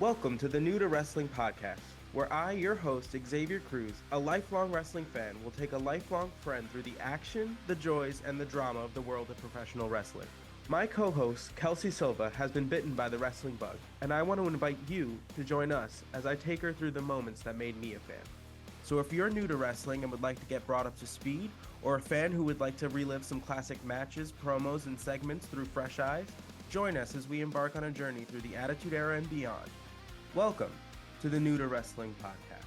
Welcome to the New to Wrestling podcast, where I, your host, Xavier Cruz, a lifelong wrestling fan, will take a lifelong friend through the action, the joys, and the drama of the world of professional wrestling. My co-host, Kelsey Silva, has been bitten by the wrestling bug, and I want to invite you to join us as I take her through the moments that made me a fan. So if you're new to wrestling and would like to get brought up to speed, or a fan who would like to relive some classic matches, promos, and segments through fresh eyes, join us as we embark on a journey through the Attitude Era and beyond. Welcome to the New to Wrestling podcast.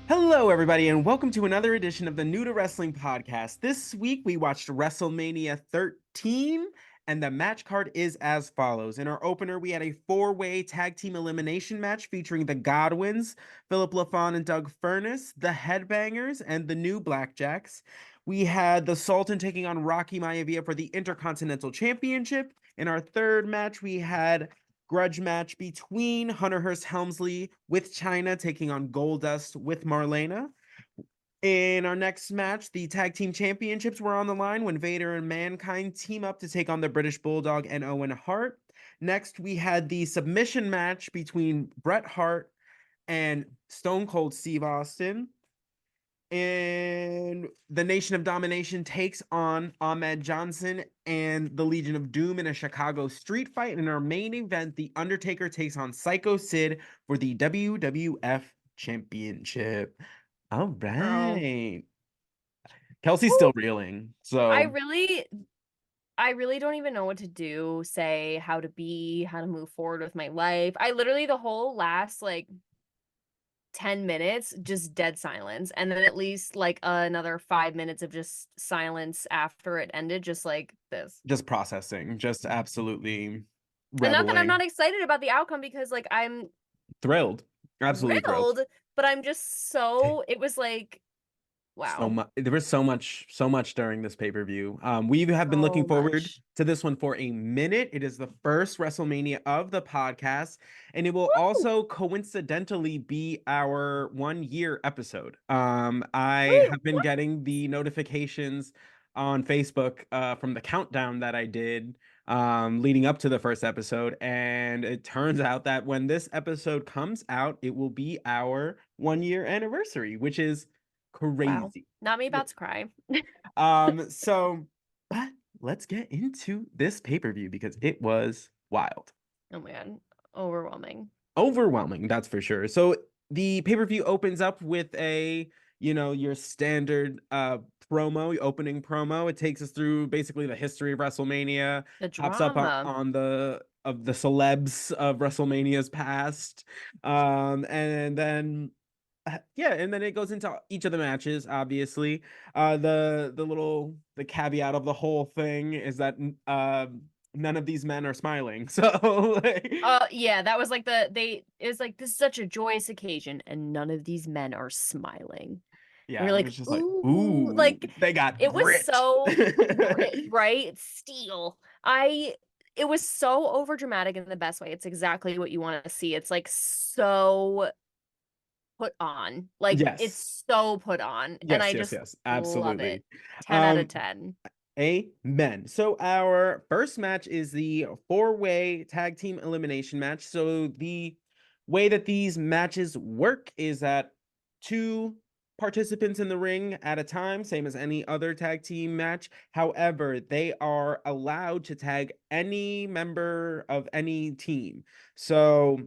Hello, everybody, and welcome to another edition of the New to Wrestling podcast. This week, we watched WrestleMania 13, and the match card is as follows. In our opener, we had a four-way tag team elimination match featuring the Godwins, Philip LaFawn and Doug Furnas, the Headbangers, and the New Blackjacks. We had the Sultan taking on Rocky Maivia for the Intercontinental Championship. In our third match, we had grudge match between Hunter Hearst Helmsley with China taking on Goldust with Marlena. In our next match, the tag team championships were on the line when Vader and Mankind team up to take on the British Bulldog and Owen Hart. Next, we had the submission match between Bret Hart and Stone Cold Steve Austin. And the Nation of Domination takes on Ahmed Johnson and the Legion of Doom in a Chicago street fight. And in our main event, The Undertaker takes on Psycho Sid for the WWF Championship. All right. Kelsey's still reeling. So I really don't even know what to do, say, how to move forward with my life. I literally the whole last 10 minutes just dead silence, and then at least another 5 minutes of just silence after it ended, just like this. Just processing, just absolutely reveling. And not that I'm reveling. not excited about the outcome, because I'm thrilled. Absolutely thrilled. But I'm just so it was like wow. There was so much during this pay-per-view. We have been looking forward to this one for a minute. It is the first WrestleMania of the podcast, and it will also coincidentally be our 1-year episode. I have been getting the notifications on Facebook from the countdown that I did leading up to the first episode, and it turns out that when this episode comes out, it will be our 1-year anniversary, which is crazy. Wow. Not me about to cry. But let's get into this pay-per-view because it was wild. Oh man, overwhelming, that's for sure. So the pay-per-view opens up with a your standard opening promo. It takes us through basically the history of WrestleMania. The pops up on the celebs of WrestleMania's past, and then and then it goes into each of the matches. Obviously, the caveat of the whole thing is that none of these men are smiling. So yeah, that was it was like, this is such a joyous occasion and none of these men are smiling. Yeah, we're like, it was just ooh, like they got it grit. Was so grit, right? Steel. It was so over dramatic in the best way. It's exactly what you want to see. It's like so put on, it's so put on. Yes, and I yes, absolutely love it. 10 out of 10. Amen. So our first match is the 4-way tag team elimination match. So the way that these matches work is that 2 participants in the ring at a time, same as any other tag team match. However, they are allowed to tag any member of any team. So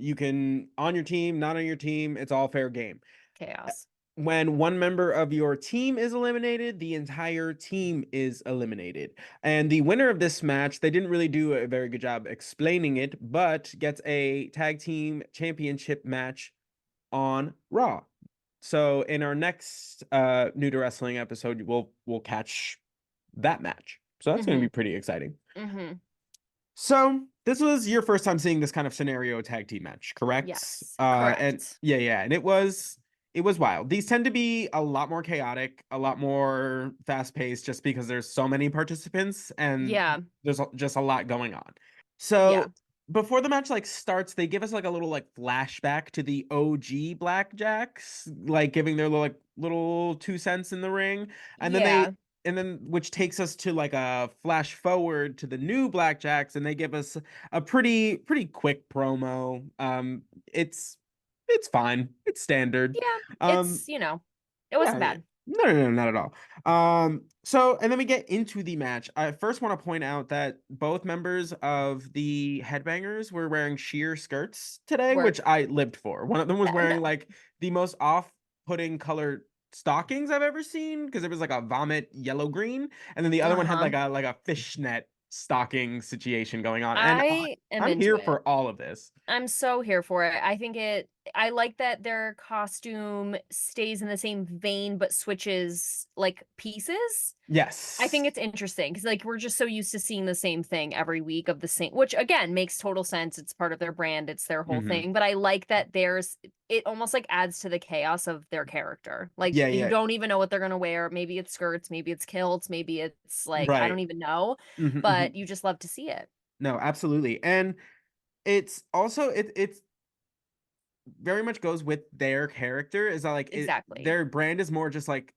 you can, on your team, not on your team, it's all fair game. Chaos. When one member of your team is eliminated, the entire team is eliminated. And the winner of this match, they didn't really do a very good job explaining it, but gets a tag team championship match on Raw. So in our next New to Wrestling episode, we'll catch that match. So that's going to be pretty exciting. So this was your first time seeing this kind of scenario tag team match, correct? Yes, correct. And and it was wild. These tend to be a lot more chaotic, a lot more fast paced, just because there's so many participants and there's just a lot going on. So before the match starts, they give us a little flashback to the OG Blackjacks, giving their little 2 cents in the ring, and then and then which takes us to like a flash forward to the new Blackjacks, and they give us a pretty quick promo. It's fine. It's standard. Yeah, Um, it wasn't yeah, bad. no, not at all. So and then we get into the match. I first want to point out that both members of the Headbangers were wearing sheer skirts today, which Work. I lived for. One of them was And wearing like the most off-putting colored stockings I've ever seen because it was like a vomit yellow green, and then the other one had uh-huh. like a fishnet stocking situation going on. And I am I'm into here it. for all of this. I'm so here for it. I like that their costume stays in the same vein but switches like pieces. I think Yes. it's interesting because like we're just so used to seeing the same thing every week of the same, which again makes total sense. It's part of their brand, it's their whole Hmm. thing. But I like that it almost like adds to the chaos of their character. Like Yeah, you yeah. don't even know what they're gonna wear. Maybe it's skirts, maybe it's kilts, maybe it's like I don't Right. even know, Hmm, hmm. but you just love to see it. No, absolutely. And it's also it's very much goes with their character is that like Exactly. their brand is more just like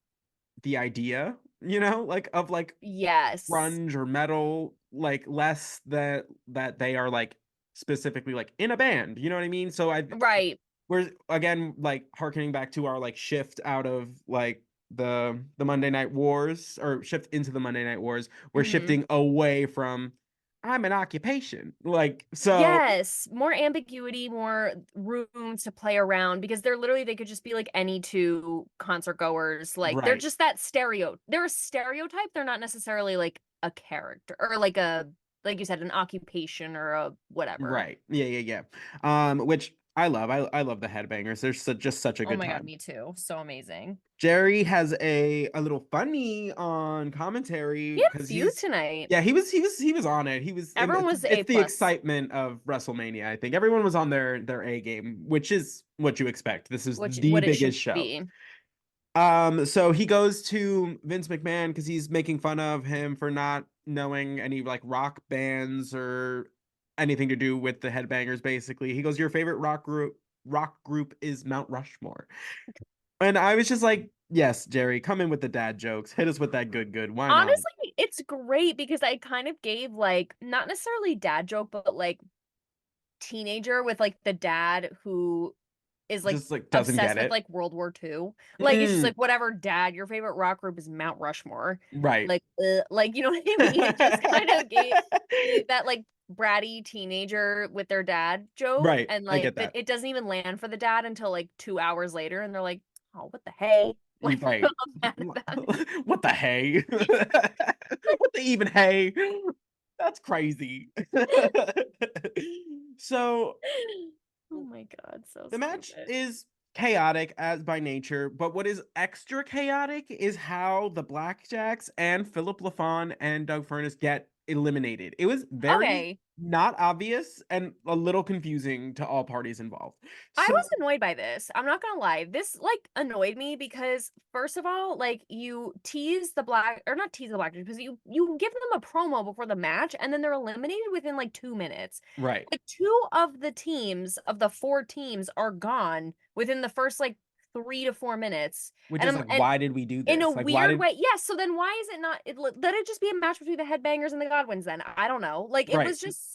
the idea, like of like Yes. grunge or metal, like less that they are like specifically like in a band, you know what I mean? So I Right. we're again like harkening back to our like shift out of like the Monday Night Wars or shift into the Monday Night Wars. We're Hmm. shifting away from I'm an occupation. Like so Yes, more ambiguity, more room to play around because they could just be like any two concert goers. Like they're right. just they're a stereotype. They're not necessarily like a character or like you said, an occupation or a whatever. Right. Yeah, yeah, which I love. I love the headbangers. They're just such a Oh good my God, time. me too. So amazing. Jerry has a little funny on We commentary had a because few he's tonight. yeah, he was on it. He was and Everyone was A it's the plus, excitement of WrestleMania. I think everyone was on their A game, which is what you expect. This is which the what it should biggest show. be. So he goes to Vince McMahon because he's making fun of him for not knowing any like rock bands or anything to do with the Headbangers. Basically, he goes, "Your favorite rock group is Mount Rushmore," and I was just like, "Yes, Jerry, come in with the dad jokes. Hit us with that good. Why not?" Honestly, it's great because I kind of gave like not necessarily dad joke, but like teenager with like the dad who is like Just like doesn't obsessed get with it. like World War II. Like it's just Mm, like whatever dad, your favorite rock group is Mount Rushmore. right. Like you know what I mean? It just kind of gave that like bratty teenager with their dad joke Right. and I like get that that. it doesn't even land for the dad until like 2 hours later and they're like, oh what the hey? Like I'm Right. mad at that. What the hey? What the even hey? That's crazy. So Oh my God, so the match stupid. is chaotic as by nature, but what is extra chaotic is how the Blackjacks and Philip LaFawn and Doug Furness get eliminated. It was very Okay. not obvious and a little confusing to all parties involved. I was So annoyed by this. I'm not gonna lie. This like annoyed me because first of all, like you tease the black or not tease the black because you give them a promo before the match and then they're eliminated within like 2 minutes. right. Like two of the teams of the four teams are gone within the first like 3 to 4 minutes. Which And is I'm like, and why did we do in a this? Like, why weird did way, yes. So then why is it not? Let it just be a match between the Headbangers and the Godwins. Then I don't know. Like it right, was just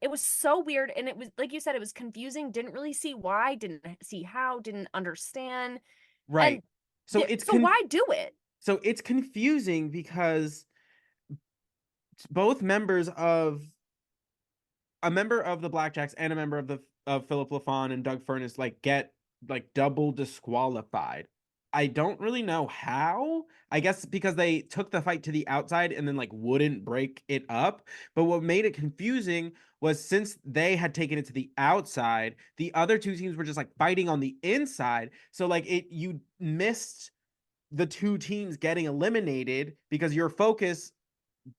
it was so weird, and it was like you said, it was confusing. Didn't really see why. Didn't see how. Didn't understand. right. And So so why do it? it's confusing because both members of a member of the Blackjacks and a member of Philip LaFawn and Doug Furness like get like double disqualified. I don't really know how. I guess because they took the fight to the outside and then like wouldn't break it up. But what made it confusing was since they had taken it to the outside, the other two teams were just like fighting on the inside. So like you missed the two teams getting eliminated because your focus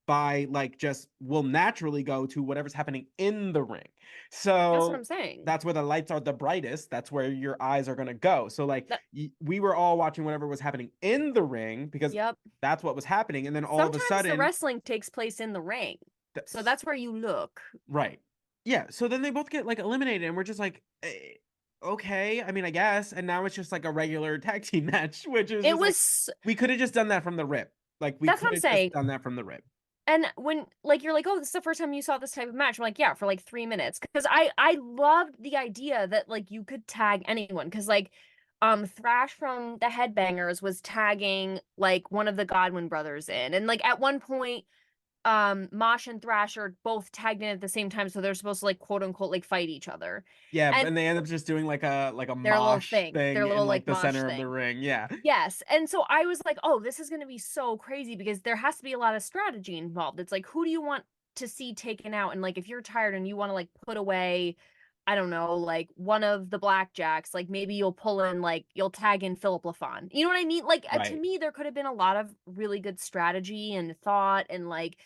by like just will naturally go to whatever's happening in the ring. That's what So I'm saying. that's where the lights are the brightest. That's where your eyes are going to go. So like That we were all watching whatever was happening in the ring because yep. that's what was happening. And then all of a Sometimes the sudden, wrestling takes place in the ring, so that's that's where you look. right. Yeah. So then they both get like eliminated, and we're just like, okay. I mean, I guess. And now it's just like a regular tag team match, which is It just like was we could have just done that from the rip. Like, we That's what could I'm have just saying. done that from the rip. And when like you're like, oh, this is the first time you saw this type of match. I'm like, yeah, for like 3 minutes. Because I loved the idea that like you could tag anyone. Because like Thrash from the Headbangers was tagging like one of the Godwin brothers in. And like at one point, Mosh and Thrash are both tagged in at the same time, so they're supposed to like quote unquote like fight each other. Yeah, And and they end up just doing like a their little mosh thing, thing their in little like like the mosh center of the thing. ring. Yeah. Yes. And so I was like, oh, this is going to be so crazy because there has to be a lot of strategy involved. It's like, who do you want to see taken out? And like, if you're tired and you want to like put away, I don't know, like one of the blackjacks, like maybe you'll pull in, like, you'll tag in Philip LaFon. You know what I mean? Like, to Right. me, there could have been a lot of really good strategy and thought and like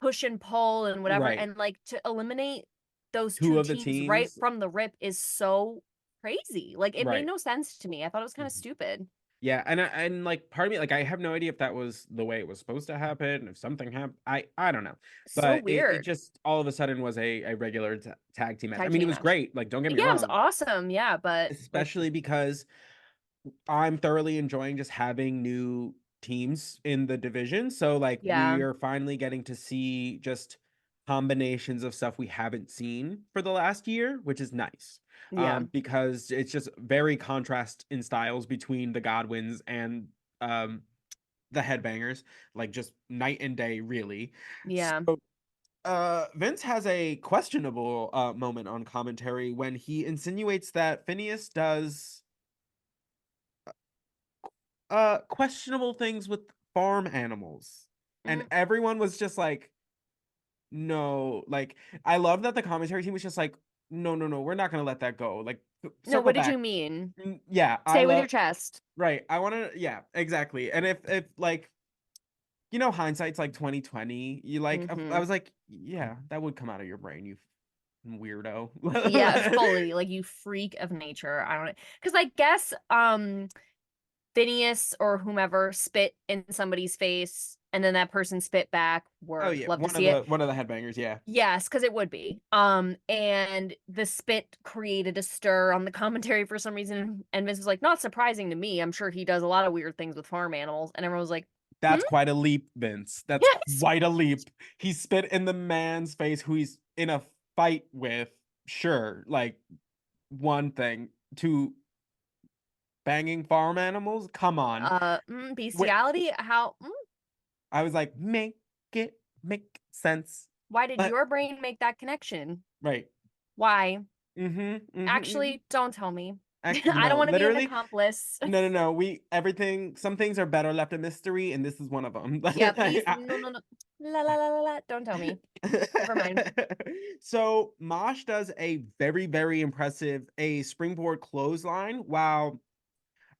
push and pull and whatever. Right. And like to eliminate those Two two of the teams right teams. from the rip is so crazy. Like, it made Right. no sense to me. I thought it was kind of Mhm. stupid. Yeah, and like part of me, like, I have no idea if that was the way it was supposed to happen, if something happened. I don't know. So But it weird. just all of a sudden was a regular tag team match. I Tag mean, it team was match. great. Like, don't get me Yeah, it was wrong, awesome. Yeah, but like, especially because I'm thoroughly enjoying just having new teams in the division. So like we yeah, are finally getting to see just combinations of stuff we haven't seen for the last year, which is nice. yeah, Because it's just very contrast in styles between the Godwins and um the Headbangers, like just night and day, really. yeah. So Vince has a questionable moment on commentary when he insinuates that Phineas does questionable things with farm animals. And Mm, everyone was just like, no, like, I love that the commentary team was just like, no, no, no, we're not gonna let that go. Like, no, circle what did you back. mean? Yeah, I Say it with your love, chest. right. I wanna, yeah, exactly. And if like, hindsight's like 2020, you like, I Mm-hmm. was like, yeah, that would come out of your brain, you weirdo. Yeah, fully. Like, you freak of nature. I don't, because I guess Phineas or whomever spit in somebody's face and then that person spit back. Oh Word. yeah, Love to see it. one of the headbangers, yeah. Yes, because it would be. And the spit created a stir on the commentary for some reason. And Vince was like, not surprising to me. I'm sure he does a lot of weird things with farm animals. And everyone was like, hmm? That's quite a leap, Vince. That's Yes. quite a leap. He spit in the man's face who he's in a fight with. Sure, like one thing. To banging farm animals? Come on. Wait, Bestiality? How? I was like, make sense. Why did But your brain make that connection? right. Why? Mm-hmm. Actually, don't tell me. Actually, I don't no, want to be an literally, accomplice. no, no, no. Some things are better left a mystery, and this is one of them. Yeah, please. No, no, no. La la la la la. Don't tell me. Never mind. So Mosh does a very, very impressive a springboard clothesline while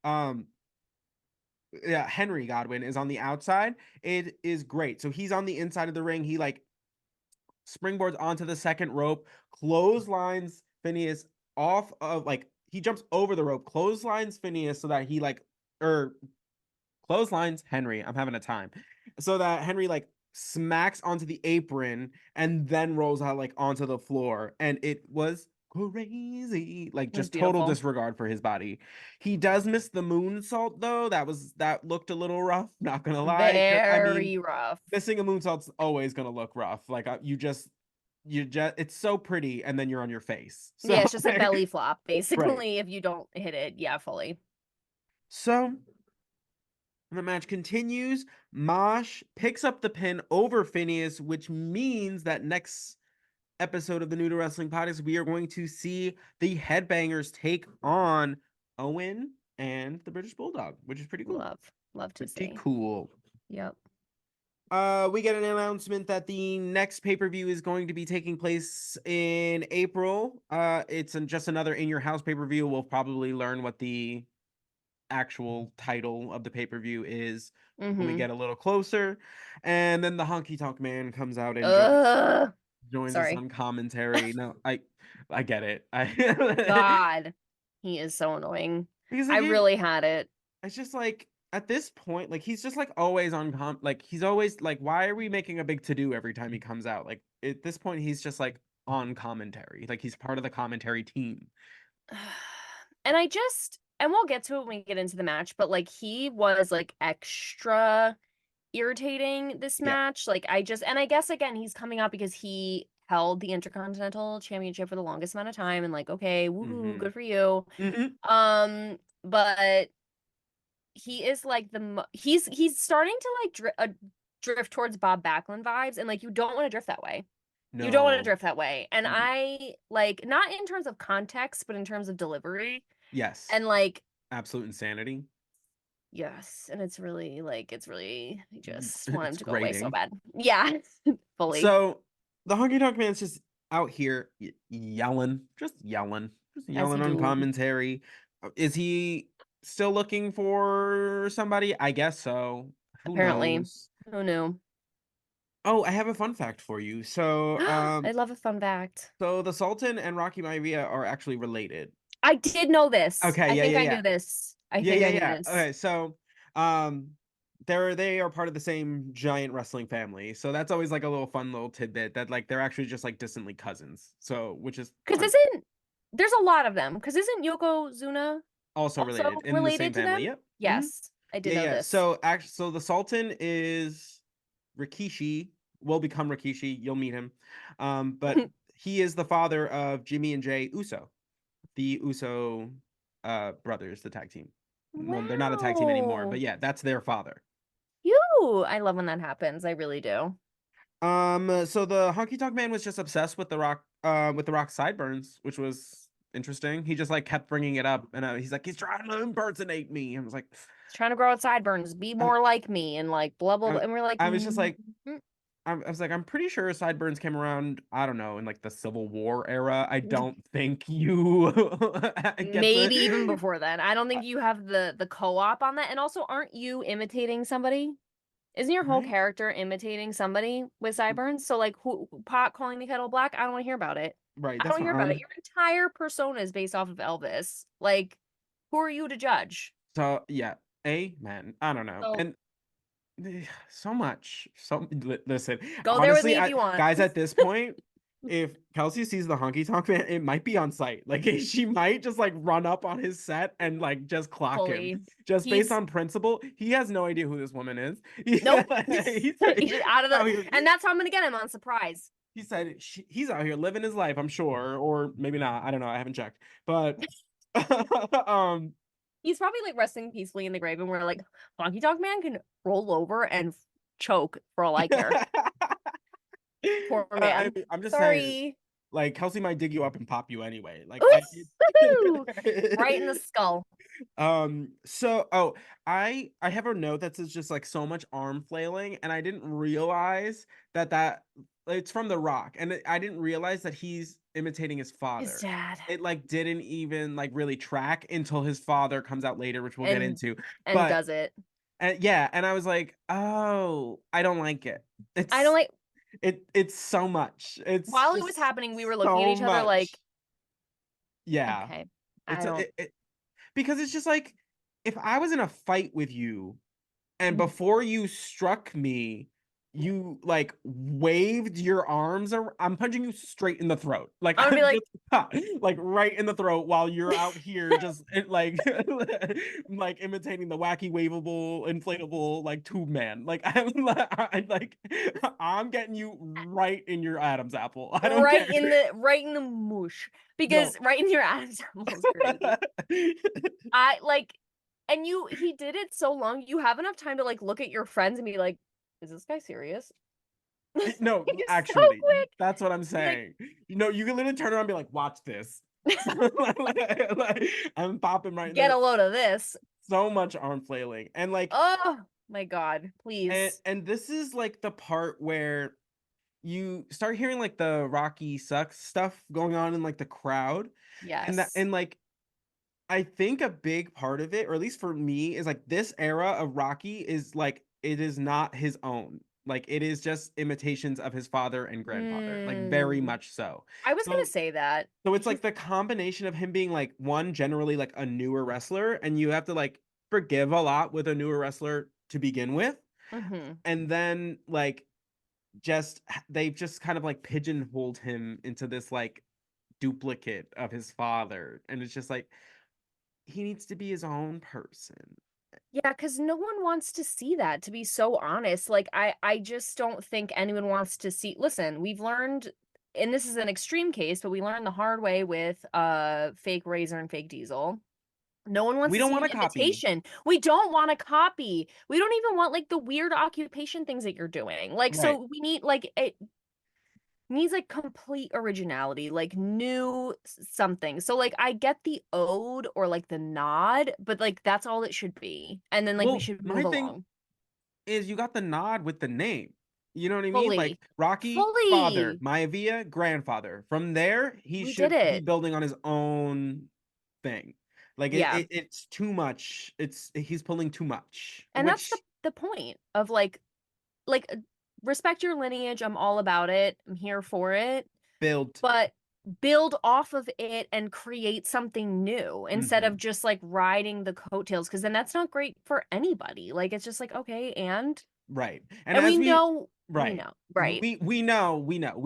um yeah, Henry Godwin is on the outside. It is great. So he's on the inside of the ring. He like springboards onto the second rope, clotheslines Phineas off of like he jumps over the rope, clotheslines Phineas so that he like or clotheslines Henry. I'm having a time. So that Henry like smacks onto the apron and then rolls out like onto the floor. And it was crazy. Like It was just total beautiful. disregard for his body. He does miss the moonsault though. That looked a little rough, not gonna lie. I mean, Very rough. missing a moonsault's always gonna look rough. Like you just it's so pretty and then you're on your face. Yeah, So it's just a belly flop, right. basically, if you don't hit it. Yeah, fully. So the match continues. Mosh picks up the pin over Phineas, which means that next episode of the New to Wrestling podcast, we are going to see the Headbangers take on Owen and the British Bulldog, which is pretty cool. Love. Love to Pretty see. cool. Yep. We get an announcement that the next pay-per-view is going to be taking place in April. It's just another in your house pay-per-view. We'll probably learn what the actual title of the pay-per-view is when we Mm-hmm. get a little closer. And then the Honky Tonk Man comes out and Ugh. joins us Sorry. on commentary. No, I get it. I God. He is so annoying. because I like really had it. it's just like at this point, like he's just like always on like he's always like, why are we making a big to do every time he comes out? Like at this point, he's just like on commentary, like he's part of the commentary team. And I just, and we'll get to it when we get into the match, but like he was like extra irritating this Yeah. match. Like I guess again he's coming out because he held the Intercontinental Championship for the longest amount of time and like okay, woohoo, Mm-hmm. good for you. Mm-hmm. But he is like he's starting to like drift towards Bob Backlund vibes and like you don't want to drift that way. You don't want to No. drift that way. And I like not in terms of context, but in terms of delivery. Yes. And like Absolute insanity. yes, and it's really I just want him It's to go away so grating. bad. Yeah, fully. So the Honky Tonk Man's just out here yelling, just As he yelling on do, commentary. Is he still looking for somebody? I guess so. Who apparently. knows? Who knew? Oh, I have a fun fact for you. I love a fun fact. So the Sultan and Rocky Maivia are actually related. I did know this. Okay, I yeah, think yeah, I yeah. knew this. I Yeah, think yeah, I knew yeah. this. Okay, so they are part of the same giant wrestling family. So that's always like a little fun little tidbit that like they're actually just like distantly cousins. So which is Because fun. isn't there's a lot of them. Because isn't Yokozuna Also also related in the same related to family. them? Yep. Yes, I did Yeah, know yeah. this. So the Sultan is Rikishi, will become Rikishi. You'll meet him. But he is the father of Jimmy and Jay Uso, the Uso brothers, the tag team. Well, they're not a tag team anymore, but Wow. yeah, that's their father. I love when that happens. I really do. So the Honky Tonk Man was just obsessed with the Rock sideburns, which was interesting. He just like kept bringing it up, and he's like, he's trying to impersonate me. I was like, He's trying to grow out sideburns, be I, more like me, and like blah blah blah. I, And we're like, I was just "Mm, like, I was like, I'm pretty sure sideburns came around, I don't know, in like the Civil War era. I don't think you get maybe even the. before then. I don't think you have the co-op on that. And also, aren't you imitating somebody? Isn't your whole Right, character imitating somebody with sideburns? So like who pot calling the kettle black? I don't want to hear about it. right. I don't That's want to my hear about it. arm. Your entire persona is based off of Elvis. Like, who are you to judge? So yeah, amen. I don't know, So and so much. Listen, go there with honestly, me if I you want. guys at this point, if Kelsey sees the Honky Tonk Man, it might be on site. Like she might just like run up on his set and like just clock him, Fully. just based He's on principle. He has no idea who this woman is. nope. He's He's out of the out here. and that's how I'm gonna get him on surprise. He said he's out here living his life. I'm sure, or maybe not. I don't know. I haven't checked, but um. He's probably like resting peacefully in the grave, and we're like, Honky Tonk Man can roll over and choke for all I care. Poor man. I'm just saying, Sorry. like Kelsey might dig you up and pop you anyway. Like I Ooh, right in the skull. so I have a note that says just like so much arm flailing, and I didn't realize that it's from The Rock, and I didn't realize that he's imitating his His father. dad. It like didn't even like really track until his father comes out later, which we'll get And into. and But does it. yeah, and I was like, oh, I don't like it. I don't like It's so much. It's while it was just happening, we were looking at so each other like, much. Yeah. okay, I It's don't because it's just like if I was in a fight with you and before you struck me, you like waved your arms I'm punching you straight in the throat. Like I'm gonna be I'm like, just like right in the throat while you're out here just like like imitating the wacky wavable inflatable like tube man. Like I'm getting you right in your Adam's apple. I don't care. right in the moosh. No. Because right in your Adam's apple is great. I like and he did it so long, you have enough time to like look at your friends and be like, is this guy serious? No, He's so actually, quick. that's what I'm He's like, saying. You know, you can literally turn around and be like, watch this. I'm popping right in get there. a load of this. So much arm flailing. And like Oh my God, please. and this is like the part where you start hearing like the Rocky sucks stuff going on in like the crowd. Yes. And like I think a big part of it, or at least for me, is like this era of Rocky is like it is not his own. Like it is just imitations of his father and grandfather, like very Mm, much so. I was gonna So say that. so it's like the combination of him being like one generally like a newer wrestler, and you have to like forgive a lot with a newer wrestler to begin with, Hmm. and then like just they've just kind of like pigeonholed him into this like duplicate of his father, and it's just like he needs to be his own person. Yeah, because no one wants to see that, to be so honest. Like, I just don't think anyone wants to see. Listen, we've learned, and this is an extreme case, but we learned the hard way with fake Razor and fake Diesel. No one wants We to don't see want an to copy. imitation. We don't want to copy. We don't even want like the weird occupation things that you're doing. Like, Right. so we need like it needs like complete originality, like new something. So like I get the ode or like the nod, but like that's all it should be. And then like we Well, should my move thing along. is you got the nod with the name. You know what I mean? Like Fully. Rocky, father, Fully. Maivia, grandfather. From there, he We did should be it. building on his own thing. Like Yeah. it's too much. He's pulling too much, And that's the which the point of like respect your lineage. I'm all about it. I'm here for it. built. But build off of it and create something new instead of Hmm. just like riding the coattails, because then that's not great for anybody. Like it's just like, okay, Right. And and as we we right. know, right? We know We who know,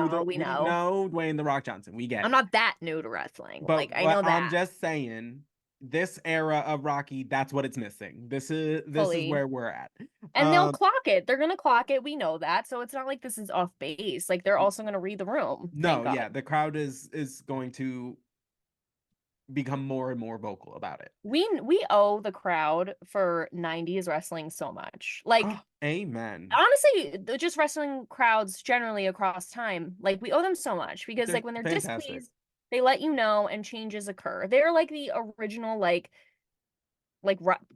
the we we know. know Dwayne the Rock Johnson. We get I'm it. not that new to wrestling. But Like I know I'm that just saying, this era of Rocky, that's what it's missing. This is fully. where we're at. And they'll Um, clock it. They're gonna clock it. We know that. So it's not like this is off base. Like they're also gonna read the room. Thank no, God. yeah, the crowd is going to become more and more vocal about it. We owe the crowd for 90s wrestling so much. Like Amen. honestly, just wrestling crowds generally across time, like we owe them so much because They're like when they're fantastic. displeased, they let you know and changes occur. They're like the original like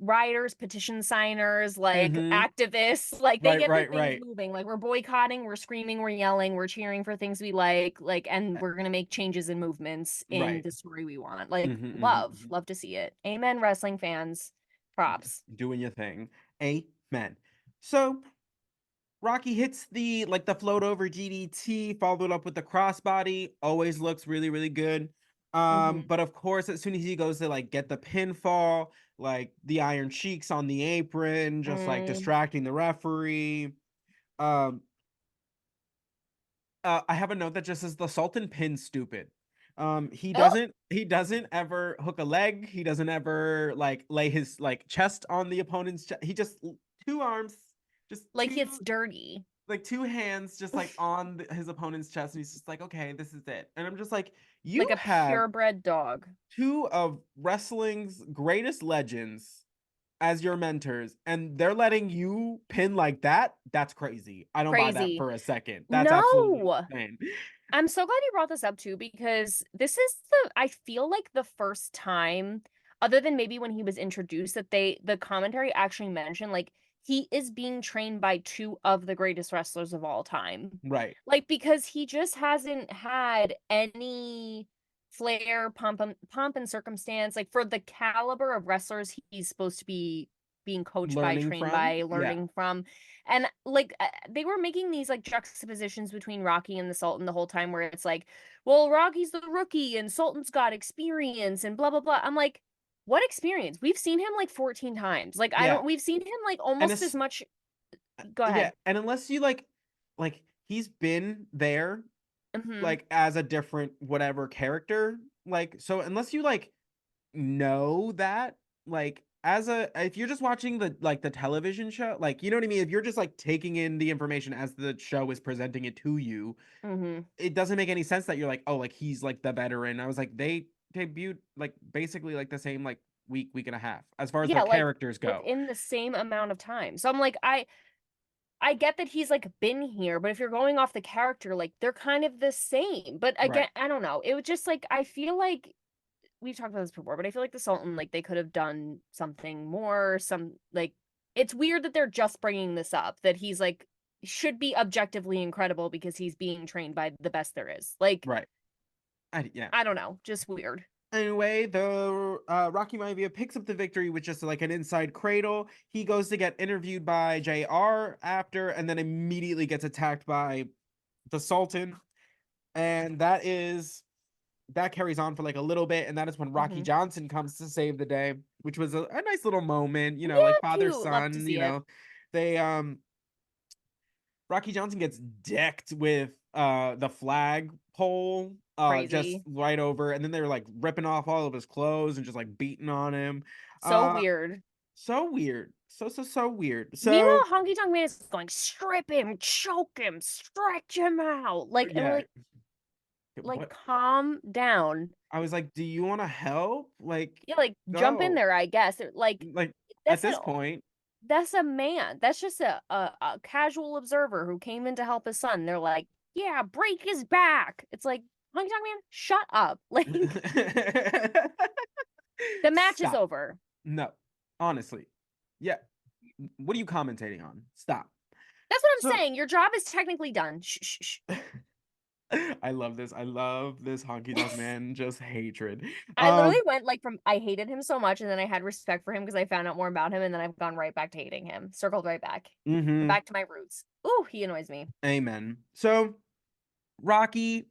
rioters, petition signers, like Mm-hmm. activists, like they Right, get the right, things right, moving. Like we're boycotting, we're screaming, we're yelling, we're cheering for things we like, and we're gonna make changes and movements in right. the story we want. Like Mm-hmm, mm-hmm, love to see it. Amen, wrestling fans. Props. doing your thing. Amen. So Rocky hits the the float over DDT, followed up with the crossbody. Always looks really, really good. Hmm. But of course, as soon as he goes to get the pinfall, like the Iron Sheik's on the apron, just like Mm. distracting the referee. Um, I have a note that just says the Sultan pin stupid. Oh, he doesn't ever hook a leg. He doesn't ever lay his chest on the opponent's chest. He just two arms, just like it's dirty. two hands just on his opponent's chest, and he's just like, okay, this is it. And I'm just like, you Like a have purebred dog. two of wrestling's greatest legends as your mentors, and they're letting you pin like that. That's crazy. I don't buy that Crazy. for a second. That's absolutely No. insane. I'm so glad you brought this up too, because this is the, I feel like the first time, other than maybe when he was introduced, that the commentary actually mentioned like he is being trained by two of the greatest wrestlers of all time. Right. Like because he just hasn't had any flair, pomp and circumstance. Like for the caliber of wrestlers he's supposed to be being coached by, Learning trained from, by, yeah. learning from. And like they were making these like juxtapositions between Rocky and the Sultan the whole time, where it's like, well, Rocky's the rookie and Sultan's got experience and blah blah blah. I'm like, what experience? We've seen him like 14 times. Like I Yeah. don't we've seen him like And almost as it's much. Go yeah, ahead. and unless you he's been there Hmm. as a different whatever character, so unless you know that, as a if you're just watching the television show, you know what I mean, if you're just taking in the information as the show is presenting it to you, Hmm. it doesn't make any sense that you're like, oh, he's the veteran. I was like, they debuted basically the same week and a half as far as their Yeah, like characters go. within the same amount of time. So I'm like, I get that he's like been here, but if you're going off the character, like they're kind of the same. But again, Right. I don't know. It was just like I feel like we've talked about this before, but I feel like the Sultan, like they could have done something more. Some like it's weird that they're just bringing this up. That he's like should be objectively incredible because he's being trained by the best there is. Like Right. Yeah. I don't know, just weird. Anyway, the Rocky Maivia picks up the victory with just an inside cradle. He goes to get interviewed by JR after, and then immediately gets attacked by the Sultan. And that carries on for a little bit, and that is when Rocky Hmm. Johnson comes to save the day, which was a nice little moment, Yeah, father cute. Love to son. see it. They Rocky Johnson gets decked with the flag pole just Crazy. right over, and then they're ripping off all of his clothes and just beating on him. So Uh weird. So weird. So weird. Meanwhile, So Honky Tonk Man is going, strip him, choke him, stretch him out. Like, and we're yeah. like, What calm down. I was like, do you want to help? Like, Yeah, like jump in go. there, I guess. Like Like at that's this an point, that's a man. That's just a casual observer who came in to help his son. They're like, yeah, break his back. It's like, Honky Tonk Man, shut up. Like the match is stop. over. No, honestly. Yeah. What are you commentating on? Stop. That's what I'm So saying. Your job is technically done. Shh, shh, shh. I love this. I love this honky tonk man just hatred. I literally went like from I hated him so much, and then I had respect for him because I found out more about him, and then I've gone right back to hating him. Circled right back. Mm-hmm. Back to my roots. Ooh, he annoys me. Amen. So Rocky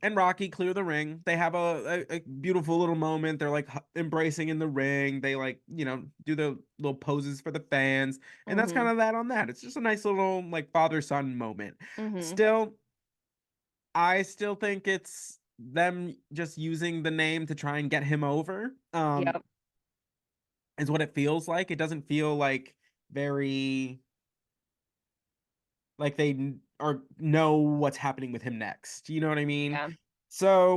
clear the ring. They have a beautiful little moment. They're like embracing in the ring. They like, do the little poses for the fans. And that's kind Mm-hmm. of that on that. It's just a nice little like father-son moment. Mm-hmm. Still, I still think it's them just using the name to try and get him over. Yep. Is what it feels like. It doesn't feel like very like are know what's happening with him next. You know what I mean? Yeah. So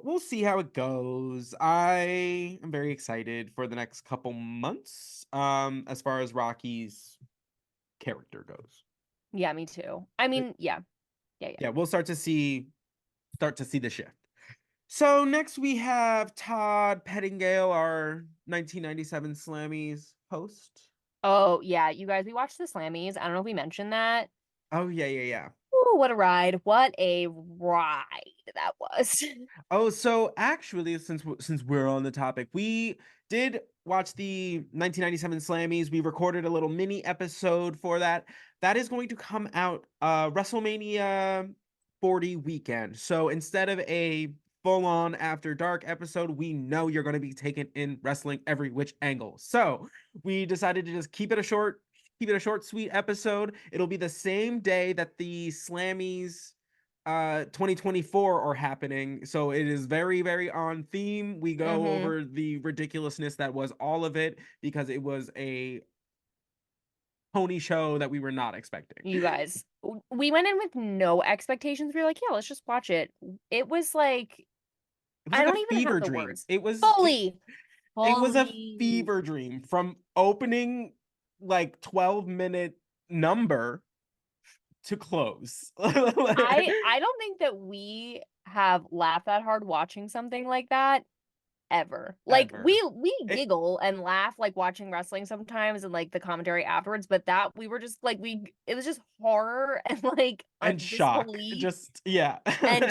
we'll see how it goes. I am very excited for the next couple months. As far as Rocky's character goes. Yeah, me too. I mean, yeah. Yeah, yeah. Yeah, we'll start to see the shift. So next we have Todd Pettingale, our 1997 Slammies host. Oh, yeah. You guys, we watched the Slammies. I don't know if we mentioned that. Oh yeah. Ooh, what a ride. What a ride that was. Oh, so actually, since we're on the topic, we did watch the 1997 Slammies. We recorded a little mini episode for that. That is going to come out WrestleMania 40 weekend. So instead of a full-on After Dark episode, we know you're going to be taken in wrestling every which angle. So we decided to just keep it a short, sweet episode. It'll be the same day that the Slammies 2024 are happening, so it is very very on theme. We go Mm-hmm. over the ridiculousness that was all of it because it was a pony show that we were not expecting. You guys, we went in with no expectations. We were like, yeah, let's just watch it. It was like, It was I like don't a even have fever the dream. words. it was it, Fully, it was a fully. fever dream from opening like 12-minute number to close. I don't think that we have laughed that hard watching something like that ever. Like Ever. we It, giggle and laugh like watching wrestling sometimes and like the commentary afterwards, but that we were just like we it was just horror and like and shock, disbelief just yeah. and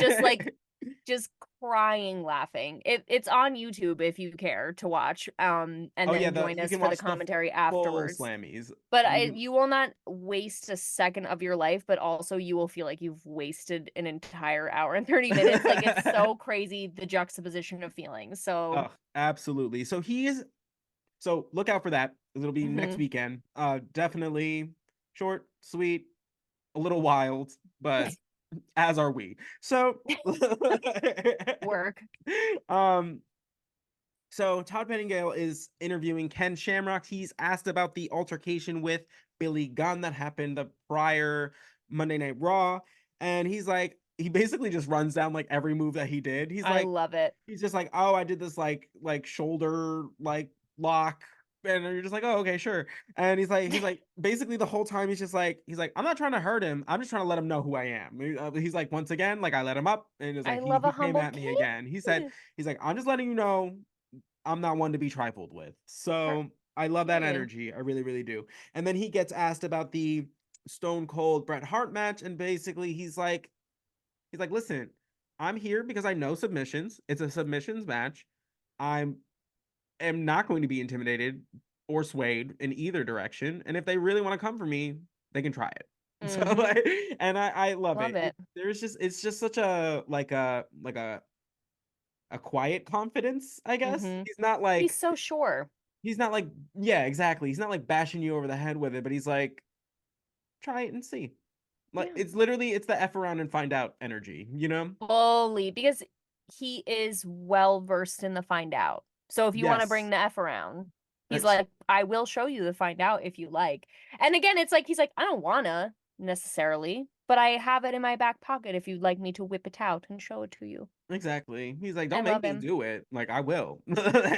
just crying laughing. It's on YouTube if you care to watch and Oh yeah, then the join you us can for the watch the commentary full afterwards. Slammies. But You you will not waste a second of your life, but also you will feel like you've wasted an entire hour and 30 minutes. Like it's so crazy the juxtaposition of feelings. So, Oh, absolutely. So look out for that. It'll be next mhm. weekend. Definitely short, sweet, a little wild, but as are we. So Work. um so Todd Pettingale is interviewing Ken Shamrock. He's asked about the altercation with Billy Gunn that happened the prior Monday Night Raw, and he basically just runs down like every move that he did. I love it. He's just like, oh, I did this like shoulder like lock, and you're just like, oh, okay, sure. And he's like, basically the whole time he's like, I'm not trying to hurt him. I'm just trying to let him know who I am. He's like, once again, like I let him up, and it's I like love a he came humble at me again. king. He's like, I'm just letting you know I'm not one to be trifled with. Per- So I love that Period. energy. I really, really do. And then he gets asked about the Stone Cold Bret Hart match, and basically he's like, listen, I'm here because I know submissions. It's a submissions match. I am not going to be intimidated or swayed in either direction. And if they really want to come for me, they can try it. So Mm-hmm. I love Love it. it. It's just such a a quiet confidence, I guess. Mm-hmm. He's not He's like so sure. he's not like yeah, exactly. He's not like bashing you over the head with it, but he's like, try it and see. Like Yeah. it's the F around and find out energy, you know? Fully, because he is well versed in the find out. So if you want to bring Yes. the F around. He's like, I will show you to find out if you like. And again, it's like, he's like, I don't wanna necessarily, but I have it in my back pocket if you'd like me to whip it out and show it to you. Exactly. He's like, I don't make love me him. do it. Like, I will.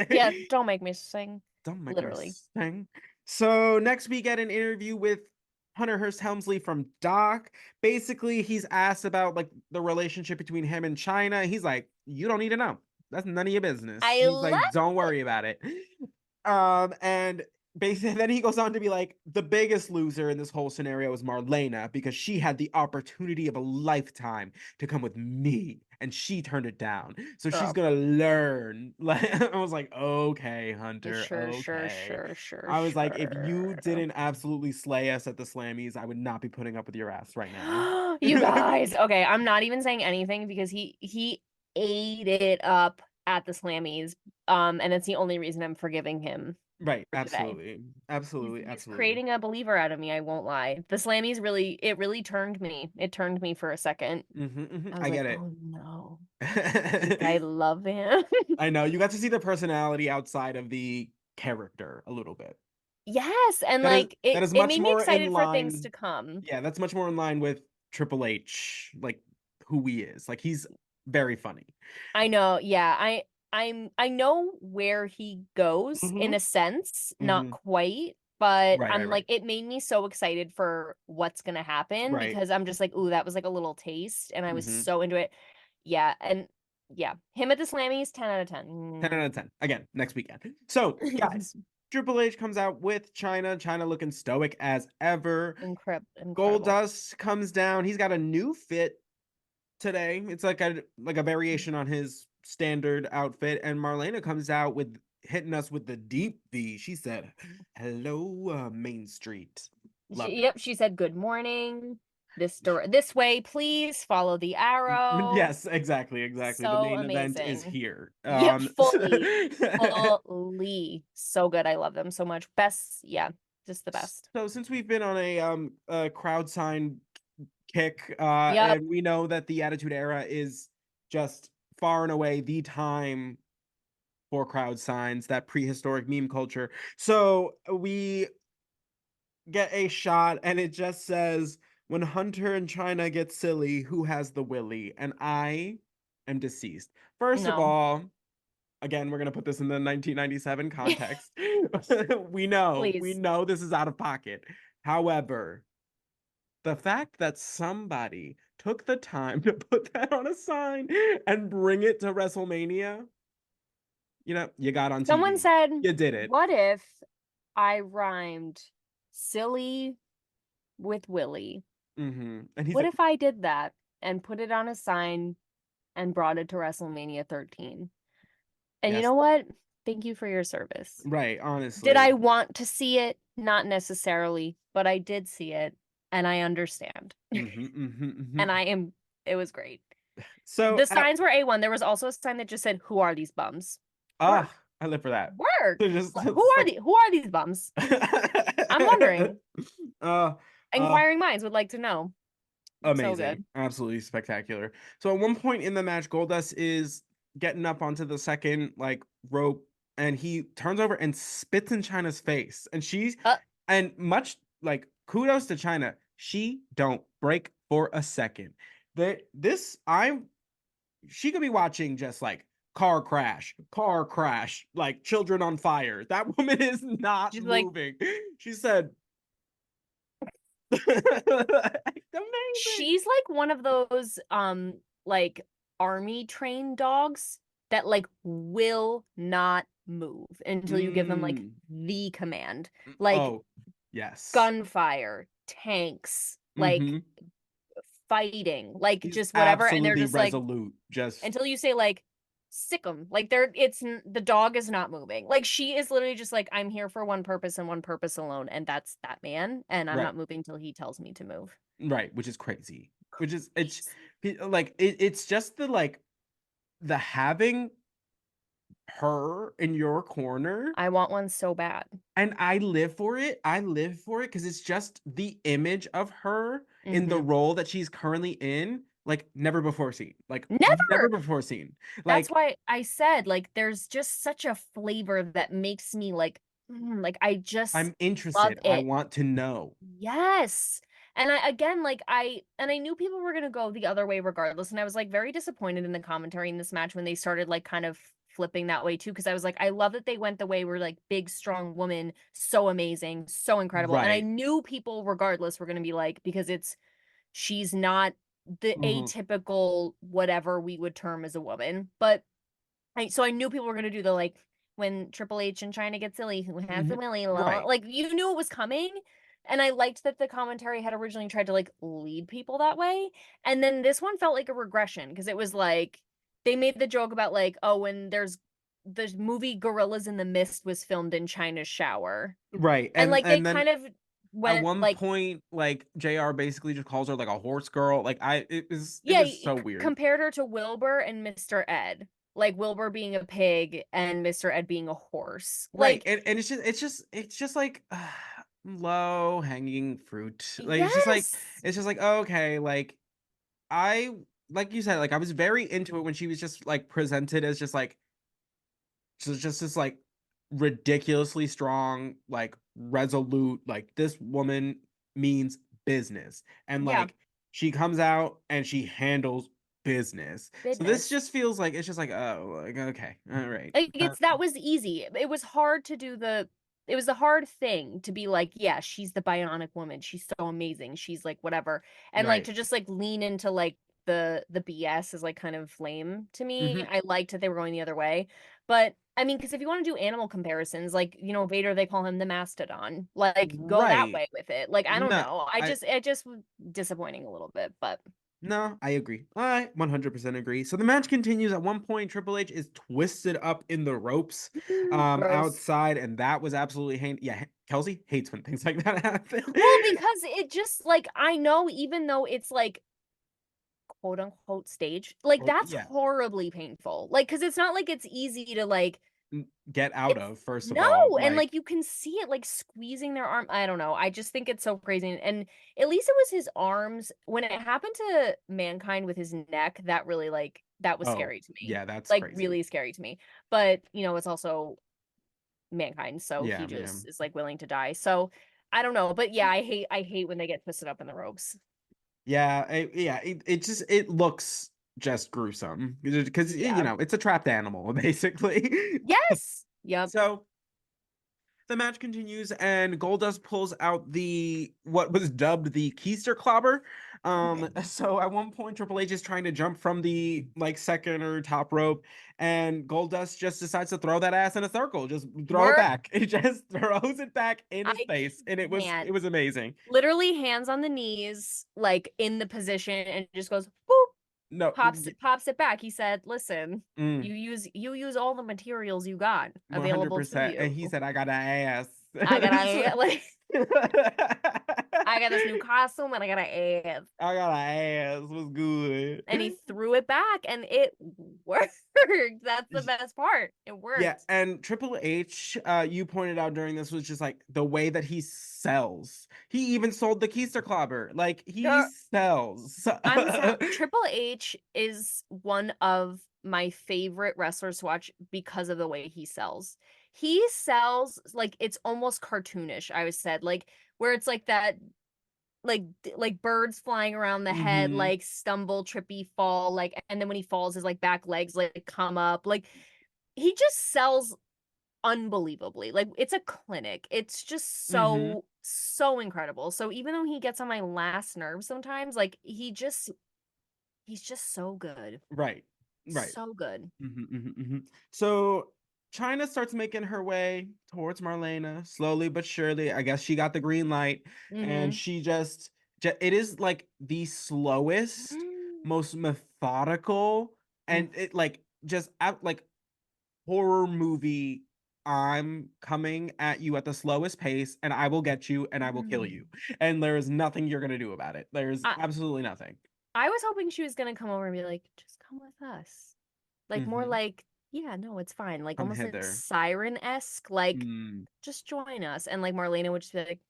Yeah, don't make me sing. Don't make me Literally. sing. So next we get an interview with Hunter Hearst Helmsley from Doc. Basically, he's asked about like the relationship between him and China. He's like, you don't need to know. That's none of your business. I He's love like, don't worry about it. And basically then he goes on to be like, the biggest loser in this whole scenario is Marlena because she had the opportunity of a lifetime to come with me and she turned it down. So she's girl. gonna learn. Like I was like, okay, Hunter, Sure, sure, okay. sure, sure, I was like, if you sure. didn't absolutely slay us at the Slammies, I would not be putting up with your ass right now. You guys. Okay, I'm not even saying anything because he ate it up at the Slammies. And it's the only reason I'm forgiving him Right, for today. absolutely. Absolutely, He's absolutely. creating a believer out of me, I won't lie. The Slammies really turned me. It turned me for a second. I was I like, get oh no. Like I it. love him. I know you got to see the personality outside of the character a little bit. Yes, and That is like that is it much made me more in excited for things line. to come. Yeah, that's much more in line with Triple H, like who he is. Like he's very funny. I know, yeah. I know where he goes in Mm-hmm. a sense, not Mm-hmm. quite, but Right, right, I'm right. like it made me so excited for what's gonna happen Right. because I'm just like, ooh, that was like a little taste and I was Mm-hmm. so into it. Yeah, and yeah, him at the Slammies, 10 out of 10 out of 10. Again, next weekend. So, 10. guys, Triple H comes out with China. China looking stoic as ever. Incredible. Goldust comes down. He's got a new fit today. It's like a variation on his standard outfit. And Marlena comes out with hitting us with the deep V. She said, "Hello, Main Street." Loved it. Yep, she said good morning. This way, please follow the arrow. Yes, exactly, exactly. The So main event is amazing. here. Yep, fully. So good. I love them so much. Best, yeah, just the best. So since we've been on a crowd sign kick, Yep. and we know that the Attitude Era is just far and away the time for crowd signs, that prehistoric meme culture. So we get a shot, and it just says, "When Hunter and China get silly, who has the willy?" And I am deceased. First of No. all, again, we're gonna put this in the 1997 context. We Please. know this is out of pocket. However, the fact that somebody took the time to put that on a sign and bring it to WrestleMania, you got on Someone TV. said, You did it. what if I rhymed silly with Willie? And he's What like, if I did that and put it on a sign and brought it to WrestleMania 13? And you yes, know what? Thank you for your service. right, Did honestly. I want to see it? Not necessarily, but I did see it and I understand. And it was great. So, The signs were A1. There was also a sign that just said, "Who are these bums?" Work. I live for that. Work. Just Who it's are like, who are these bums? I'm wondering. uh, uh, Inquiring minds would like to know. So amazing, good. absolutely spectacular. So at one point in the match, Goldust is getting up onto the second like rope, and he turns over and spits in China's face, Uh, and much like kudos to China, she don't break for a second. That this I'm she could be watching just like car crash, like children on fire. That woman is not she's like, moving. She said, amazing. she's like one of those like army trained dogs that like will not move until you give them like Mm. the command. Like Oh, yes. gunfire, tanks, like Mm-hmm. fighting, like He's just whatever, and they're absolutely just like resolute. Just until you say like sick 'em. Like the dog is not moving. Like she is literally just like I'm here for one purpose and one purpose alone, and that's that man, and I'm right, not moving till he tells me to move. right, which is crazy. Which is it's Crazy. like it's just the having her in your corner. I want one so bad. And I live for it. I live for it because it's just the image of her in the Mm-hmm. role that she's currently in, like never before seen. Like never Never. before seen. That's Like, why I said like there's just such a flavor that makes me like like, I just I'm love interested. I it. want to know. Yes. And I again, like, I knew people were gonna go the other way regardless, and I was, like, very disappointed in the commentary in this match when they started, like, kind of flipping that way too, because I was like, I love that they went the way where, like, big, strong woman, so amazing, so incredible, and I Right. knew people regardless were gonna be like, because she's not the Mhm. atypical whatever we would term as a woman, but so I knew people were gonna do the, like, when Triple H and China get silly, "Who has the Mhm. willy?" La la Right. like, you knew it was coming, and I liked that the commentary had originally tried to, like, lead people that way, and then this one felt like a regression because it was like, they made the joke about, like, "Oh, when there's the movie Gorillas in the Mist was filmed in China's shower," Right. and, like, they And then kind of at went, one like, point, like, JR basically just calls her like a horse girl. Like it yeah, was so weird. compared her to Wilbur and Mr. Ed, like, Wilbur being a pig and Mr. Ed being a horse, Right. like, And it's just like low hanging fruit. Like yes! it's just like okay, like I like you said, like I was very into it when she was just like presented as just like just this like ridiculously strong, like resolute, like this woman means business. And Yeah, like she comes out and she handles business. So this business. just feels like it's just like, oh, like okay, all right. Like, it's that was easy. It was hard to do it was a hard thing to be like, "Yeah, she's the bionic woman. She's so amazing. She's, like, whatever." And, like, Right. to just, like, lean into, like, the BS is, like, kind of lame to me. Hmm. I liked that they were going the other way. But, I mean, because if you wanna do animal comparisons, like, Vader, they call him the mastodon. Like, go that Right. way with it. Like, I don't No, know. I It just was disappointing a little bit, but no, I agree. I 100% agree. So the match continues. At one point, Triple H is twisted up in the ropes gross. outside, and that was absolutely yeah, Kelsey hates when things like that happen. Well, because it just, like, I know even though it's, like, quote unquote "stage," like, Or that's yeah, horribly painful. Like, because it's not like it's easy to, like, get out it's of, first of no, all. and, Like, like, you can see it, like, squeezing their arm. I don't know, I just think it's so crazy, and at least it was his arms. When it happened to Mankind with his neck, that really, like, that was oh, scary to me, yeah, that's like, crazy. really scary to me, but, it's also Mankind, so he Yeah, yeah. just is, like, willing to die, so, I don't know, but yeah, I hate when they get twisted up in the ropes. Yeah, it just it looks just gruesome because Yeah. it's a trapped animal basically. Yes! Yep. So the match continues, and Goldust pulls out the what was dubbed the Keister Clobber. So at one point, Triple H is trying to jump from the like second or top rope, and Goldust just decides to throw that ass in a circle, just throw it Work. back. It just throws it back in his I face, and can't. it was amazing. Literally hands on the knees, like, in the position, and just goes, "Boop," No, pops it back. He said, "Listen, mm, you use all the materials you got available to 100%. And you. he said, "I got an ass." I So- gotta, like, I got this new costume, and I gotta ass." I got an ass. Was good. And he threw it back, and it worked. That's the best part. It Yeah, worked. and Triple H, you pointed out during this was just like the way that he sells. He even sold the Keister Clobber. Like he sells. Triple H is one of my favorite wrestlers to watch because of the way he sells. He sells like it's almost cartoonish, I was said, like where it's like that like birds flying around the head, Hmm. like stumble, trippy fall, like and then when he falls his like back legs like come up. Like he just sells unbelievably. Like it's a clinic. It's just Hmm. so incredible. So even though he gets on my last nerve sometimes, like he's just so good. Right. Right. So good. So China starts making her way towards Marlena slowly but surely. I guess she got the green light, and Mhm. she it is like the slowest, most methodical, and Mm, it like just out like horror movie. I'm coming at you at the slowest pace, and I will get you, and I will kill you, mm. and there is nothing you're gonna do about it. There's I absolutely nothing. I was hoping she was gonna come over and be like, "Just come with us." Like, more Hmm. like, "Yeah, no, it's fine." Like, Come almost like hither. siren-esque, like, Mm. "Just join us." And, like, Marlena would just be like,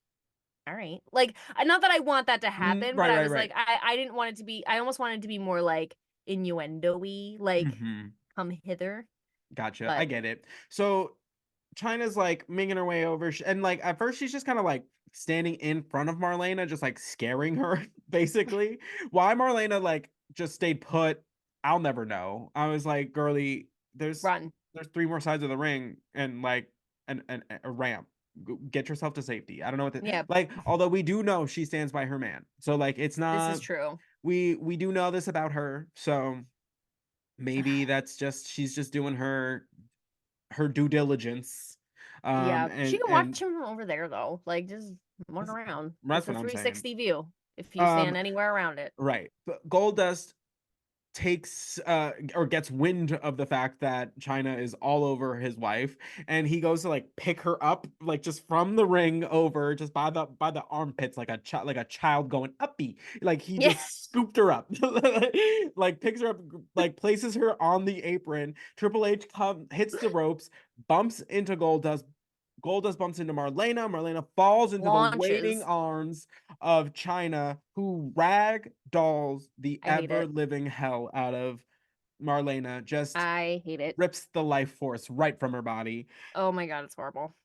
"Alright." Like, not that I want that to happen, but Right, I right, was like, right. I didn't want it to be I almost wanted it to be more, like, innuendo-y, like, Hmm. "Come hither." Gotcha. I But get it. So China's like making her way over, and like at first she's just kind of like standing in front of Marlena, just like scaring her, basically. Why Marlena like just stayed put, I'll never know. I was like, girly, there's Run. there's three more sides of the ring and like an a ramp. Get yourself to safety. I don't know what the Yeah, like. Although we do know she stands by her man, so like it's this is not. true. We do know this about her, so maybe that's just she's just doing her due diligence. Yeah, she can And watch him over there though. Like just walk around. that's It's a what I'm saying. 360 view if you Um, stand anywhere around it. right. But Goldust takes or gets wind of the fact that China is all over his wife, and he goes to like pick her up like just from the ring over just by the armpits like like a child going uppy, like he Yeah, just scooped her up, like picks her up, like places her on the apron. Triple H hits the ropes, bumps into Goldust. Goldust bumps into Marlena. Marlena falls into the waiting launches. arms of China, who rag dolls the I hate ever it. living hell out of Marlena, just I hate it. rips the life force right from her body. Oh my god, it's horrible.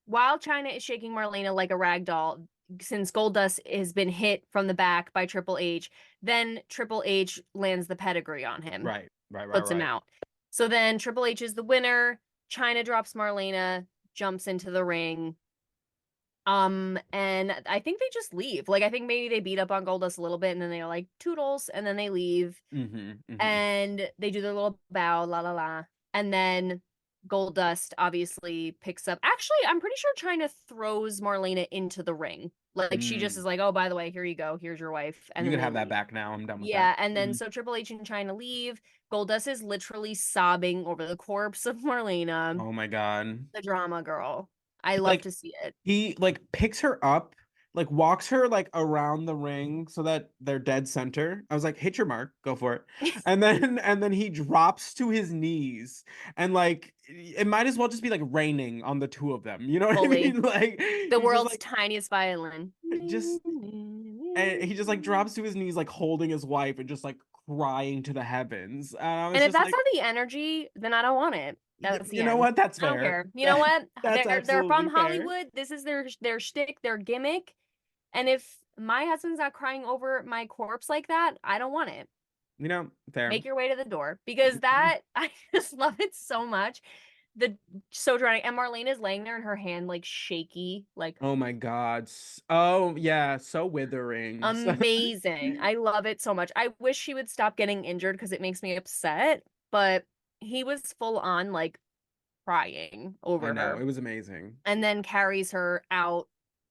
While China is shaking Marlena like a rag doll, since Goldust has been hit from the back by Triple H, then Triple H lands the pedigree on him, Right, right, right, puts him right. out. So then Triple H is the winner. China drops Marlena, jumps into the ring. And I think they just leave. Like I think maybe they beat up on Goldust a little bit and then they're like toodles and then they leave Mm-hmm, mm-hmm. and they do their little bow, la la la. And then Goldust obviously picks up. Actually, I'm pretty sure China throws Marlena into the ring. Like she just is Mm. like, "Oh, by the way, here you go. Here's your wife." And You then can they have that leave. back now. I'm done with that. Yeah, and then Mhm. so Triple H and China leave. Goldust is literally sobbing over the corpse of Marlena, Oh my god. the drama girl. I love Like to see it. he like picks her up, like walks her like around the ring so that they're dead center. I was like, hit your mark, go for it. And then he drops to his knees, and like it might as well just be like raining on the two of them. You know what I Fully. mean? Like The he's just world's like tiniest violin. just and he just like drops to his knees, like holding his wife and just like crying to the heavens. And I was And if just that's like, not the energy, then I don't want it. That's the you know end. what? That's I don't fair. care. You know what? That's They're from absolutely fair. Hollywood. This is their shtick, their gimmick. And if my husband's not crying over my corpse like that, I don't want it. You know, fair. Make your way to the door because that I just love it so much. The so dramatic, and Marlene is laying there and her hand like shaky, like Oh my God. Oh yeah, so withering. amazing. I love it so much. I wish he would stop getting injured because it makes me upset, but he was full on like crying I over know, her it was amazing. and then carries her out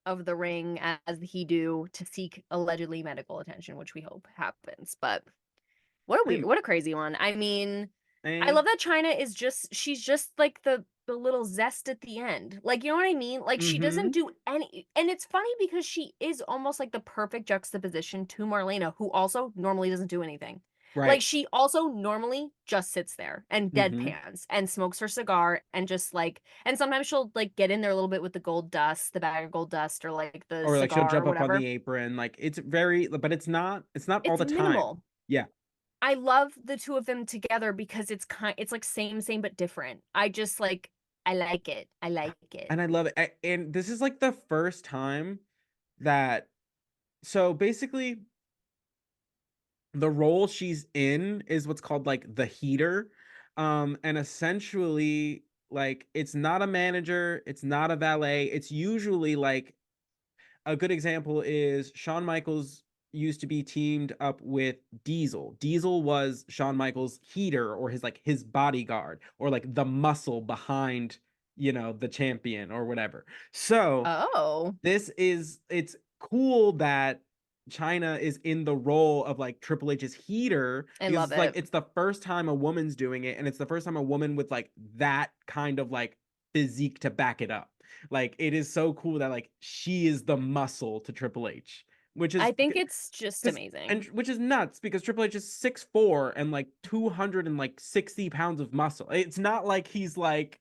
of the ring as he do to seek allegedly medical attention, which we hope happens. But And, what a crazy one. I mean, I and love that China is just she's just like the little zest at the end. Like, you know what I mean? Like she doesn't mm-hmm. do any, and it's funny because she is almost like the perfect juxtaposition to Marlena, who also normally doesn't do anything. Like Right. she also normally just sits there and Mm-hmm. deadpans and smokes her cigar and just like, and sometimes she'll like get in there a little bit with the gold dust, the bag of gold dust, or like the Or like she'll cigar or jump up on whatever. the apron. Like it's very, but it's not all It's the time. minimal. Yeah. I love the two of them together because it's like same but different. I just like I like it. I like it. And I love it. And this is like the first time that so basically the role she's in is what's called like the heater, and essentially like it's not a manager, it's not a valet, it's usually like a good example is Shawn Michaels used to be teamed up with Diesel. Diesel was Shawn Michaels heater, or his bodyguard, or like the muscle behind, the champion or whatever. So Oh, it's cool that China is in the role of like Triple H's heater, I because love it's like it. it's the first time a woman's doing it, and it's the first time a woman with like that kind of like physique to back it up. Like it is so cool that like she is the muscle to Triple H, which I is think it's just because amazing. and which is nuts because Triple H is 6'4" and like 260 pounds of muscle. It's not like he's like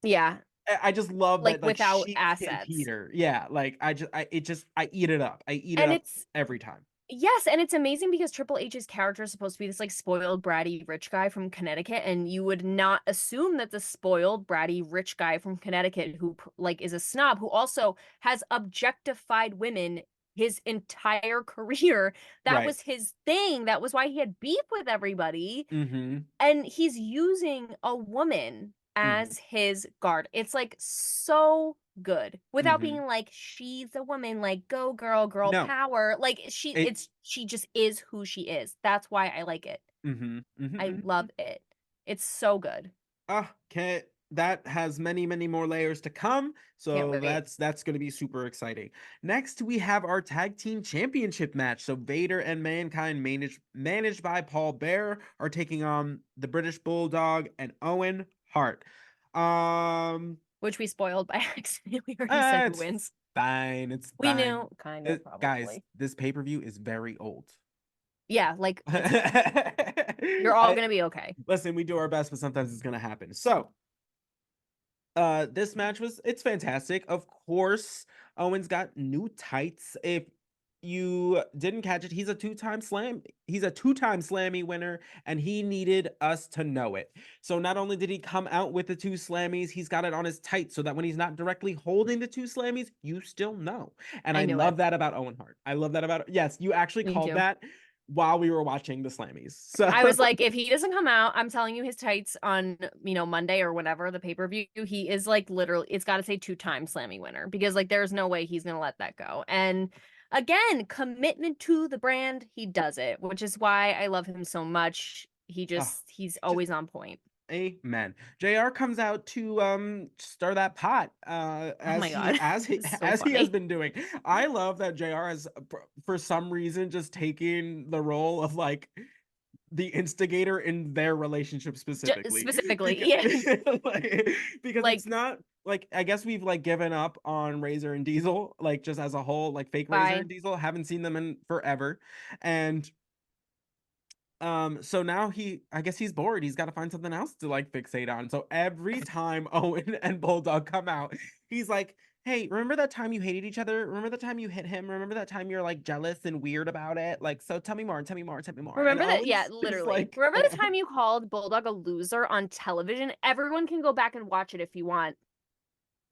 Yeah, I just love like that like without she's his assets. heater. Yeah, like I eat it up. I eat it And up it's every time. Yes, and it's amazing because Triple H's character is supposed to be this like spoiled, bratty rich guy from Connecticut, and you would not assume that the spoiled, bratty rich guy from Connecticut, who like is a snob, who also has objectified women his entire career. That Right. was his thing. That was why he had beef with everybody. Mm-hmm. And he's using a woman Mm-hmm. as his guard. It's like so good without Mm-hmm. being like she's a woman, like go girl, girl No. power. Like It she just is who she is. That's why I like it. mm-hmm. Mm-hmm. I Mm-hmm. love it. It's so good. Can't that has many, many more layers to come. Can't So wait. that's gonna be super exciting. Next, we have our tag team championship match. So Vader and Mankind, managed by Paul Bearer, are taking on the British Bulldog and Owen Hart. Um, Which we spoiled by accident. We already said who it's wins. fine. It's We fine. knew, kind of, Guys, probably. this pay-per-view is very old. Yeah, like it's fine. You're all I gonna be okay. listen, we do our best, but sometimes it's gonna happen. So this match was it's fantastic. Of course, Owens got new tights. If you didn't catch it, he's a two-time slammy winner, and he needed us to know it. So not only did he come out with the two slammies, he's got it on his tights so that when he's not directly holding the two slammies, you still know. And I I knew it. love that about Owen Hart. I love that about yes, you actually Me called too. that while we were watching the slammies. So I was like, if he doesn't come out, I'm telling you his tights on, Monday or whenever the pay-per-view, he is like literally, it's got to say two-time Slammy winner because like there's no way he's going to let that go. And again, commitment to the brand, he does it, which is why I love him so much. oh, He's just always on point. amen. JR comes out to stir that pot Oh my God. It's so as he has funny. been doing. I love that JR has for some reason just taking the role of like the instigator in their relationship specifically. Specifically, because, yeah. because Like, it's not like I guess we've like given up on Razor and Diesel like just as a whole, like fake Razor bye. and Diesel, haven't seen them in forever. And so now I guess he's bored. He's got to find something else to like fixate on. So every time Owen and Bulldog come out, he's like, "Hey, remember that time you hated each other? Remember that time you hit him? Remember that time you're like jealous and weird about it? Like, so tell me more, tell me more, tell me more." And Remember that? Yeah, Owen's just literally. like, Remember the time you called Bulldog a loser on television? Everyone can go back and watch it if you want.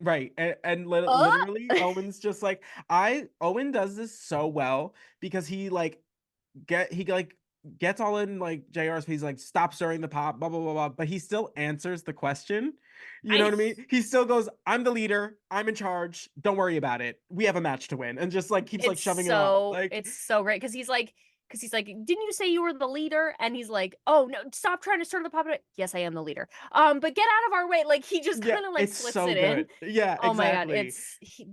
right. And Uh? literally, Owen's just like, Owen does this so well because he like gets all in like JR's face, like stop stirring the pot, blah blah blah blah. But he still answers the question. You know I what I mean? He still goes, "I'm the leader. I'm in charge. Don't worry about it. We have a match to win," and just like keeps like shoving him up. Like, it's so great because he's like, didn't you say you were the leader? And he's like, oh no, stop trying to stir the pot. Yes, I am the leader. But get out of our way. Like he just yeah, kind of like it's slips so it in. good. Yeah, Oh my God, exactly.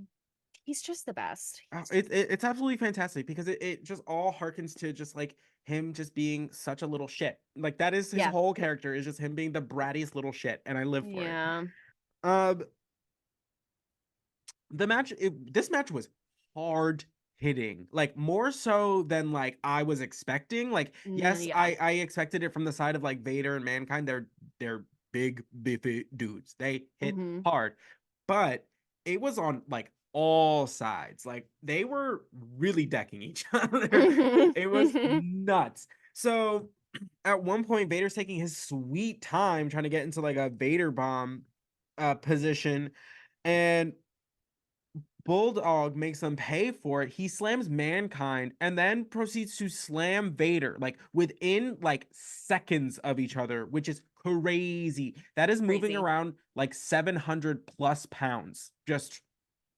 he's just the best. It's absolutely fantastic because it just all harkens to just like him just being such a little shit. Like that is his Yeah. whole character is just him being the brattiest little shit, and I live for it. Yeah. Um, this match was hard hitting, like more so than like I was expecting. Like, yes, Yeah. I expected it from the side of like Vader and Mankind. They're big beefy dudes. They hit Hmm. hard, but it was on like all sides. Like they were really decking each other. It was nuts. So at one point, Vader's taking his sweet time trying to get into like a Vader bomb position, and Bulldog makes them pay for it. He slams Mankind and then proceeds to slam Vader like within like seconds of each other, which is crazy. That is moving Crazy. around like 700 plus pounds just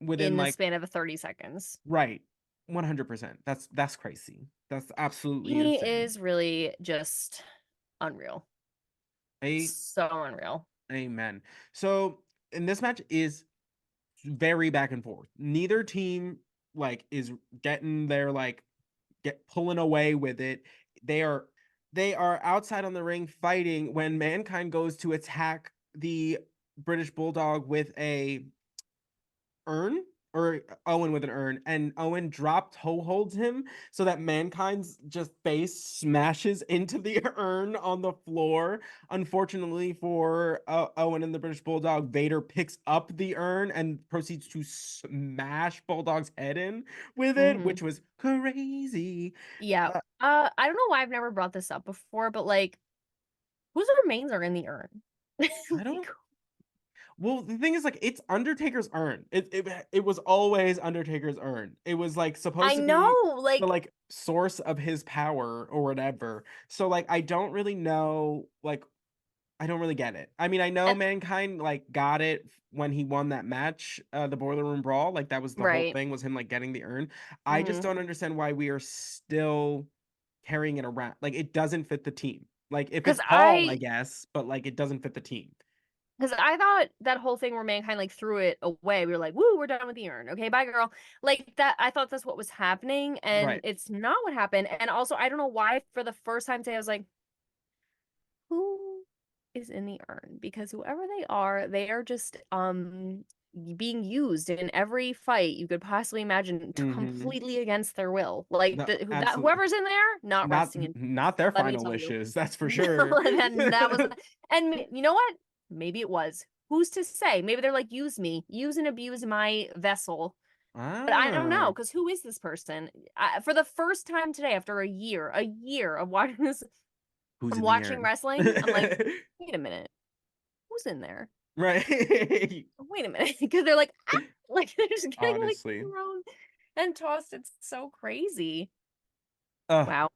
within In the like span of 30 seconds. right 100%. That's crazy. That's absolutely He insane. is really just unreal. A So unreal. amen. So, and this match is very back and forth. Neither team like is getting their like get pulling away with it. They are they are outside on the ring fighting when Mankind goes to attack the British Bulldog with a urn or Owen with an urn, and Owen drop toe holds him so that Mankind's just face smashes into the urn on the floor. Unfortunately for Owen and the British Bulldog, Vader picks up the urn and proceeds to smash Bulldog's head in with it, Mm-hmm. which was crazy. Yeah. Uh, I don't know why I've never brought this up before, but like, whose remains are in the urn? I Like, don't. Well, the thing is, like, it's Undertaker's urn. It was always Undertaker's urn. It was like I supposed to know, be the like, like source of his power or whatever. So like, I don't really know. Like, I don't really get it. I mean, I know and, Mankind like got it when he won that match, the Boiler Room Brawl. Like that was the whole right. thing, was him like getting the urn. I just Mm-hmm. don't understand why we are still carrying it around. Like it doesn't fit the team. Like if Because it's Paul, I I guess, but like it doesn't fit the team. Because I thought that whole thing where Mankind like threw it away, we were like, "Woo, we're done with the urn. Okay, bye, girl." Like that, I thought that's what was happening, and Right. it's not what happened. And also, I don't know why. For the first time today, I was like, "Who is in the urn?" Because whoever they are just being used in every fight you could possibly imagine, Mm-hmm. completely against their will. Like No, that absolutely. whoever's in there, not Not resting in. not their Let me final tell you. wishes, that's for No, sure. and that was, and you know what? Maybe it was. Who's to say? Maybe they're like, use and abuse my vessel. But I don't know, Ah, because who is this person? For the first time today, after a year of watching this, who's I'm in the watching urn? wrestling. I'm like, wait a minute, who's in there? Right. Wait a minute, because they're like, ah! Like they're just getting like Honestly. thrown and tossed. It's so crazy. Uh, Wow,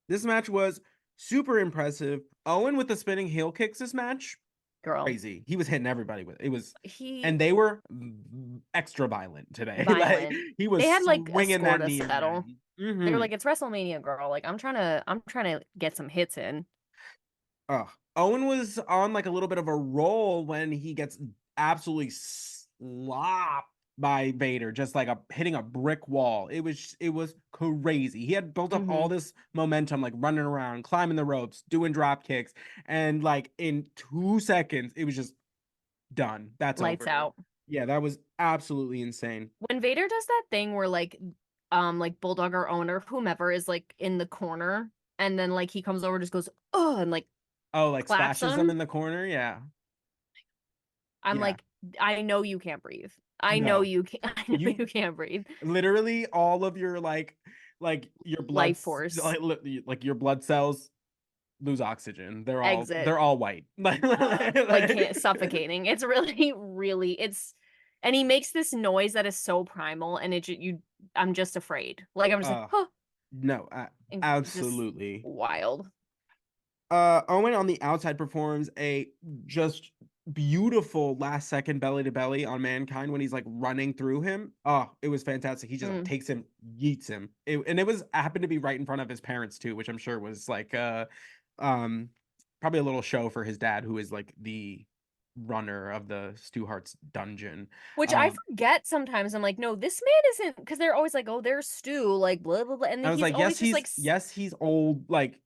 this match was super impressive. Owen with the spinning heel kicks this match, girl, crazy. He was hitting everybody with it. Was, he and they were extra violent today. Like violent. he They was had like a swinging score that to knee settle. around. They were Mm-hmm. like, it's WrestleMania, girl. Like I'm trying to get some hits in. Owen was on like a little bit of a roll when he gets absolutely slopped by Vader, just like a hitting a brick wall. It was crazy. He had built up all Hmm. this momentum, like running around, climbing the ropes, doing drop kicks, and like in 2 seconds, it was just done. That's Lights over. out. Yeah, that was absolutely insane. When Vader does that thing where like Bulldog or owner, whomever is like in the corner, and then like he comes over, just goes, oh, and like Oh, like claps splashes them him. in the corner. Yeah, I'm yeah. like, I know you can't breathe. I know No, you can't. I know you you can't breathe. literally all of your like your blood Life force like your blood cells lose oxygen. they're all exit. they're all white. Like can't suffocating. It's really, really. It's and he makes this noise that is so primal, and you. I'm just afraid. Like I'm just like, uh huh, no, and just absolutely. wild. Owen on the outside performs a just beautiful last second belly to belly on Mankind when he's like running through him. Oh, it was fantastic. He just like Mm. takes him, yeets him. And it was happened to be right in front of his parents too, which I'm sure was like um probably a little show for his dad, who is like the runner of the Stu Hart's dungeon. Which I Um forget sometimes. I'm like, no, this man isn't, because they're always like, oh, there's Stu, like blah blah blah, and I was he's like, always just like, yes, he's old, like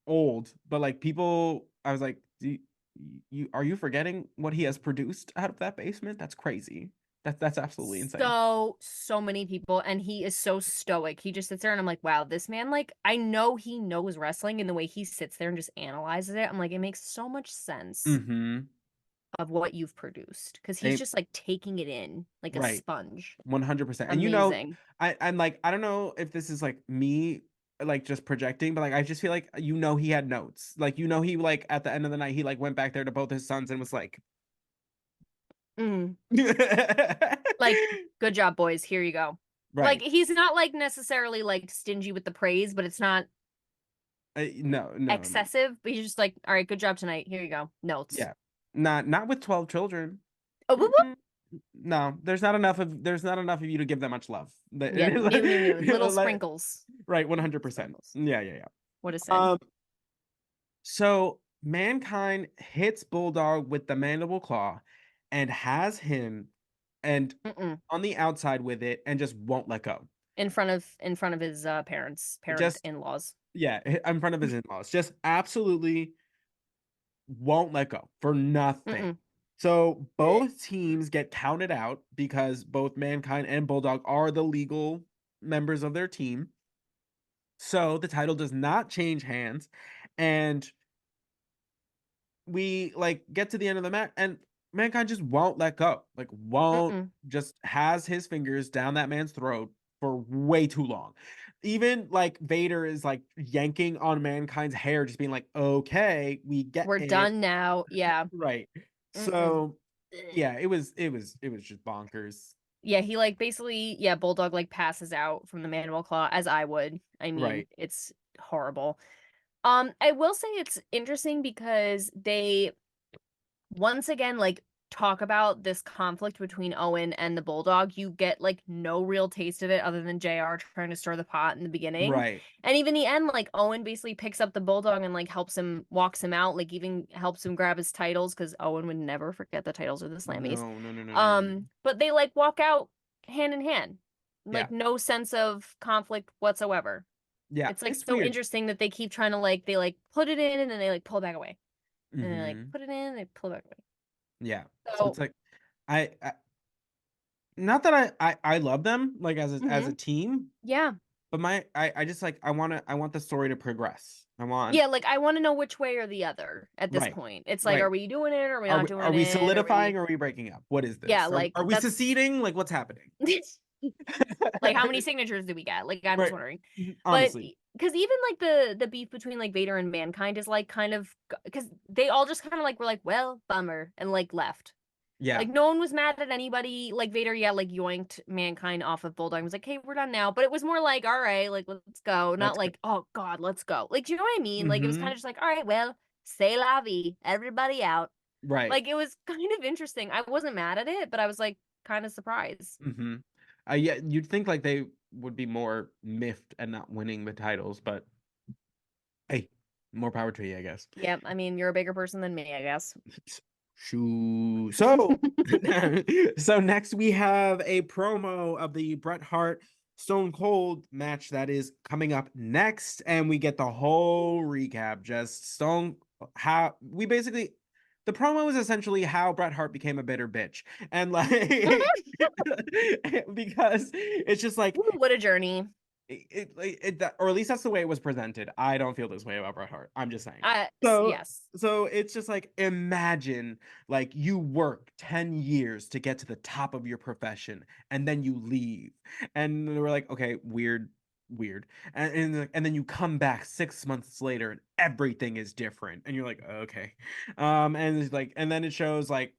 old, but like people, I was like, you are you forgetting what he has produced out of that basement? That's crazy. That's absolutely insane. so many people, and he is so stoic. He just sits there, and I'm like, wow, this man, like, I know he knows wrestling, and the way he sits there and just analyzes it, I'm like, it makes so much sense Mm-hmm. of what you've produced, because he's A, just like taking it in like a right. sponge. 100%. And Amazing. I'm like, I don't know if this is like me like just projecting, but like I just feel like he had notes. Like he like at the end of the night he like went back there to both his sons and was like Mm. Like, good job, boys. Here you go. Like, right. he's not like necessarily like stingy with the praise, but it's not No, no, no. excessive. But he's just like, all right, good job tonight. Here you go. Notes. Yeah. Not with 12 children. Oh, whoop, whoop. Mm-mm. No, there's not enough of you to give that much love. Yeah, new. Little sprinkles. Right, Little 100%. sprinkles. Yeah, yeah, yeah. What a sin. Um, so Mankind hits Bulldog with the mandible claw and has him and Mm-mm. on the outside with it and just won't let go. In front of his parent Just in-laws. yeah, in front of his in-laws. Just absolutely won't let go for nothing. Mm-mm. So both teams get counted out because both Mankind and Bulldog are the legal members of their team. So the title does not change hands, and we like get to the end of the match, and Mankind just won't let go. Like won't Mm-mm. just has his fingers down that man's throat for way too long. Even like Vader is like yanking on Mankind's hair, just being like, "Okay, we get We're it." done now. Yeah. Right. Mm-mm. So yeah, it was just bonkers. Yeah, he like basically, yeah, Bulldog like passes out from the mandible claw as I would. I mean, Right. it's horrible. I will say it's interesting because they once again like talk about this conflict between Owen and the Bulldog. You get like no real taste of it other than JR trying to stir the pot in the beginning. Right. And even the end, like Owen basically picks up the Bulldog and like helps him, walks him out, like even helps him grab his titles because Owen would never forget the titles or the Slammies. No, no, no, no, no, no. But they like walk out hand in hand. Yeah. Like no sense of conflict whatsoever. Yeah. It's like It's so weird. interesting that they keep trying to like they like put it in and then they like pull it back away. And then like Hmm. put it in and they pull it back away. Yeah. So So it's like I not that I love them like as a team, yeah. but I just like I want the story to progress. I want Yeah, like I want to know which way or the other at this right. point. It's like, Right. are we doing it? Or are we not Are doing we it? Are solidifying we or are we breaking up? What is yeah, this? like Are we that's seceding? Like what's happening? like how many signatures do we get? Like I'm just Right. wondering. But Honestly. because even like the beef between like Vader and Mankind is like kind of because they all just kind of like were like, well, bummer, and like left. Yeah. Like no one was mad at anybody. Like Vader, yeah, like yoinked Mankind off of Bulldog. Was like, hey, we're done now. But it was more like, all right, like let's go. Not Let's go. like, oh God, let's go. Like, do you know what I mean? Like it was kind Hmm. of just like, all right, well, say la vie, everybody out. Right. Like it was kind of interesting. I wasn't mad at it, but I was like kind of surprised. Hmm. Yeah, you'd think like they would be more miffed and not winning the titles, but hey, more power to you, I guess. Yeah, I mean, you're a bigger person than me, I guess. Shoo. So, so next we have a promo of the Bret Hart Stone Cold match that is coming up next, and we get the whole recap. Just Stone, how we basically the promo is essentially how Bret Hart became a bitter bitch, and like because it's just like Ooh, what a journey. or at least that's the way it was presented. I don't feel this way about Bret Hart. I'm just saying. So, Yes. so it's just like imagine like you work 10 years to get to the top of your profession and then you leave. And we're like, okay, weird, weird. And then you come back 6 months later and everything is different. And you're like, okay. And it's like, and then it shows like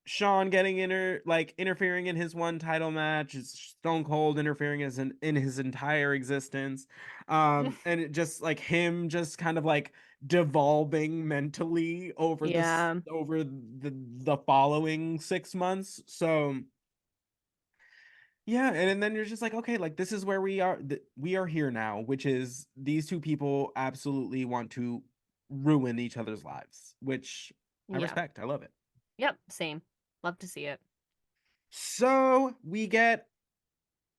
Sean getting interfering in his one title match, is Stone Cold interfering in his entire existence. And it just like him just kind of like devolving mentally Yeah. over the following 6 months. So yeah, and then you're just like, okay, like this is where we are here now, which is these two people absolutely want to ruin each other's lives, which I Yeah. respect. I love it. Yep. Same. Love to see it. So we gotta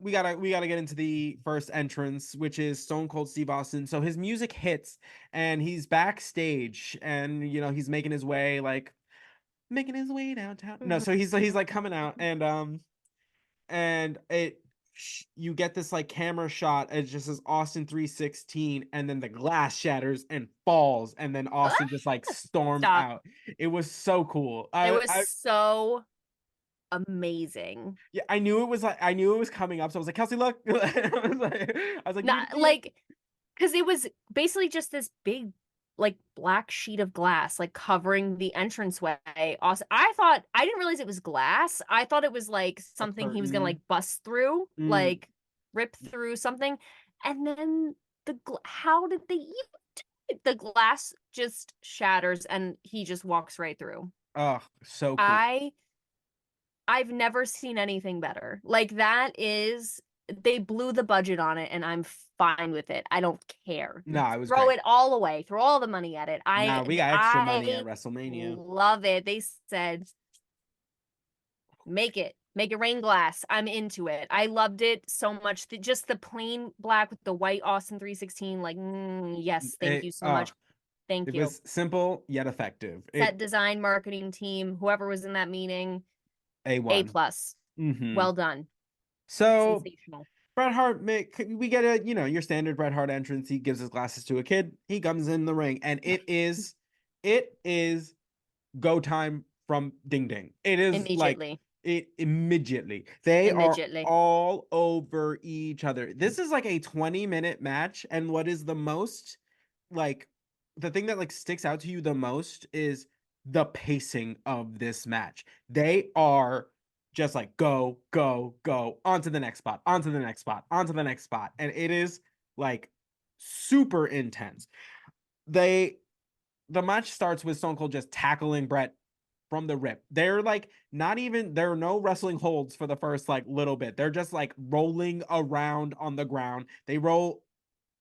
get into the first entrance, which is Stone Cold Steve Austin. So his music hits and he's backstage and he's making his way downtown. No, so he's like coming out and you get this like camera shot. It just says Austin 316 and then the glass shatters and falls and then Austin just like storms Stop. out. It was so cool. It I was I so amazing. Yeah, I knew it was coming up, so I was like, Kelsey, look. I was like, you need to Not see it. like because it was basically just this big like black sheet of glass like covering the entranceway. Also, I didn't realize it was glass. I thought it was like A something he was gonna like curtain. bust through, Mm. like rip through something. And then how did they even do it? The glass just shatters and he just walks right through. Oh, so cool. I I've never seen anything better. Like that is they blew the budget on it and I'm fine with it. I don't care. No, it was Throw great. it all away. Throw all the money at it. Now we got extra money at I WrestleMania. love it. They said make it. Make it rain glass. I'm into it. I loved it so much. Just the plain black with the white Austin 316 like yes, thank It, you so much. Thank It you. was simple yet effective. Set design, marketing team, whoever was in that meeting, A A1. plus. Mm-hmm. Well done. So Sensational. Bret Hart, we get your standard Bret Hart entrance. He gives his glasses to a kid. He comes in the ring, and it is go time from Ding Ding. It is like Immediately. it immediately. They are Immediately. all over each other. This is like a 20-minute match, and what is the most like the thing that like sticks out to you the most is the pacing of this match. They are just like go, go, go, onto the next spot, onto the next spot, onto the next spot. And it is like super intense. They the match starts with Stone Cold just tackling Bret from the rip. They're like not even there are no wrestling holds for the first like little bit. They're just like rolling around on the ground. They roll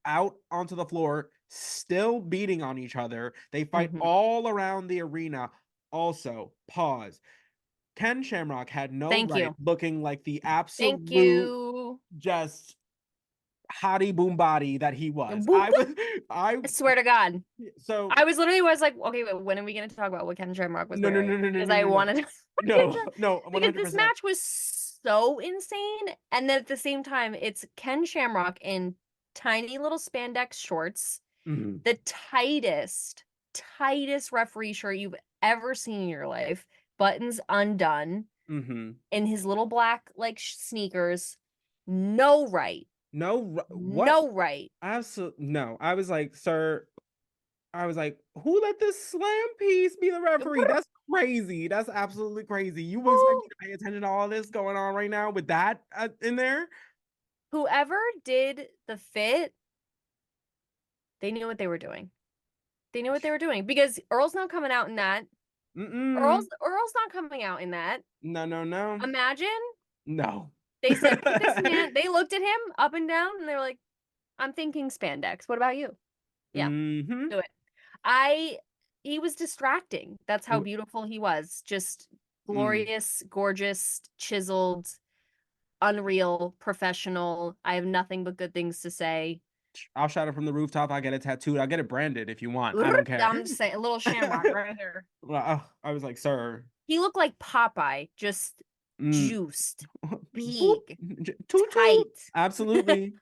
out onto the floor, still beating on each other. They fight Hmm. all around the arena. Also, pause. Ken Shamrock had no Thank right you. looking like the Thank absolute you. just hottie boom body that he was. Boop, I boop. was I I swear to God. so I was like, okay, wait, when are we going to talk about what Ken Shamrock was no no wearing? no no no Because no I no no wanted to no no because this 100%. match was so insane. And then at the same time, it's Ken Shamrock in tiny little spandex shorts, Mhm, the tightest referee shirt you've ever seen in your life, buttons undone, mhm. in his little black like sneakers. No right. No what? No right. Absolutely no. I was like, sir, I was like, who let this slam piece be the referee? That's crazy. That's absolutely crazy. You expect me to pay attention to all this going on right now with that in there? Whoever did the fit, they knew what they were doing. They knew what they were doing because Earl's not coming out in that. Mm-mm. Earl's not coming out in that. No, no, no. Imagine No. they said, put this man, they looked at him up and down and they were like, I'm thinking spandex. What about you? Yeah, Mm-hmm. do it. I he was distracting. That's It, how beautiful he was. Just mm. glorious, gorgeous, chiseled, unreal, professional. I have nothing but good things to say. I'll shout it from the rooftop. I'll get it tattooed. I'll get it branded if you want. I don't care. I'm just saying, a little shamrock right here. Well, I was like, sir. He looked like Popeye, just Mm. juiced, Boop. big, Toot toot. tight. Absolutely.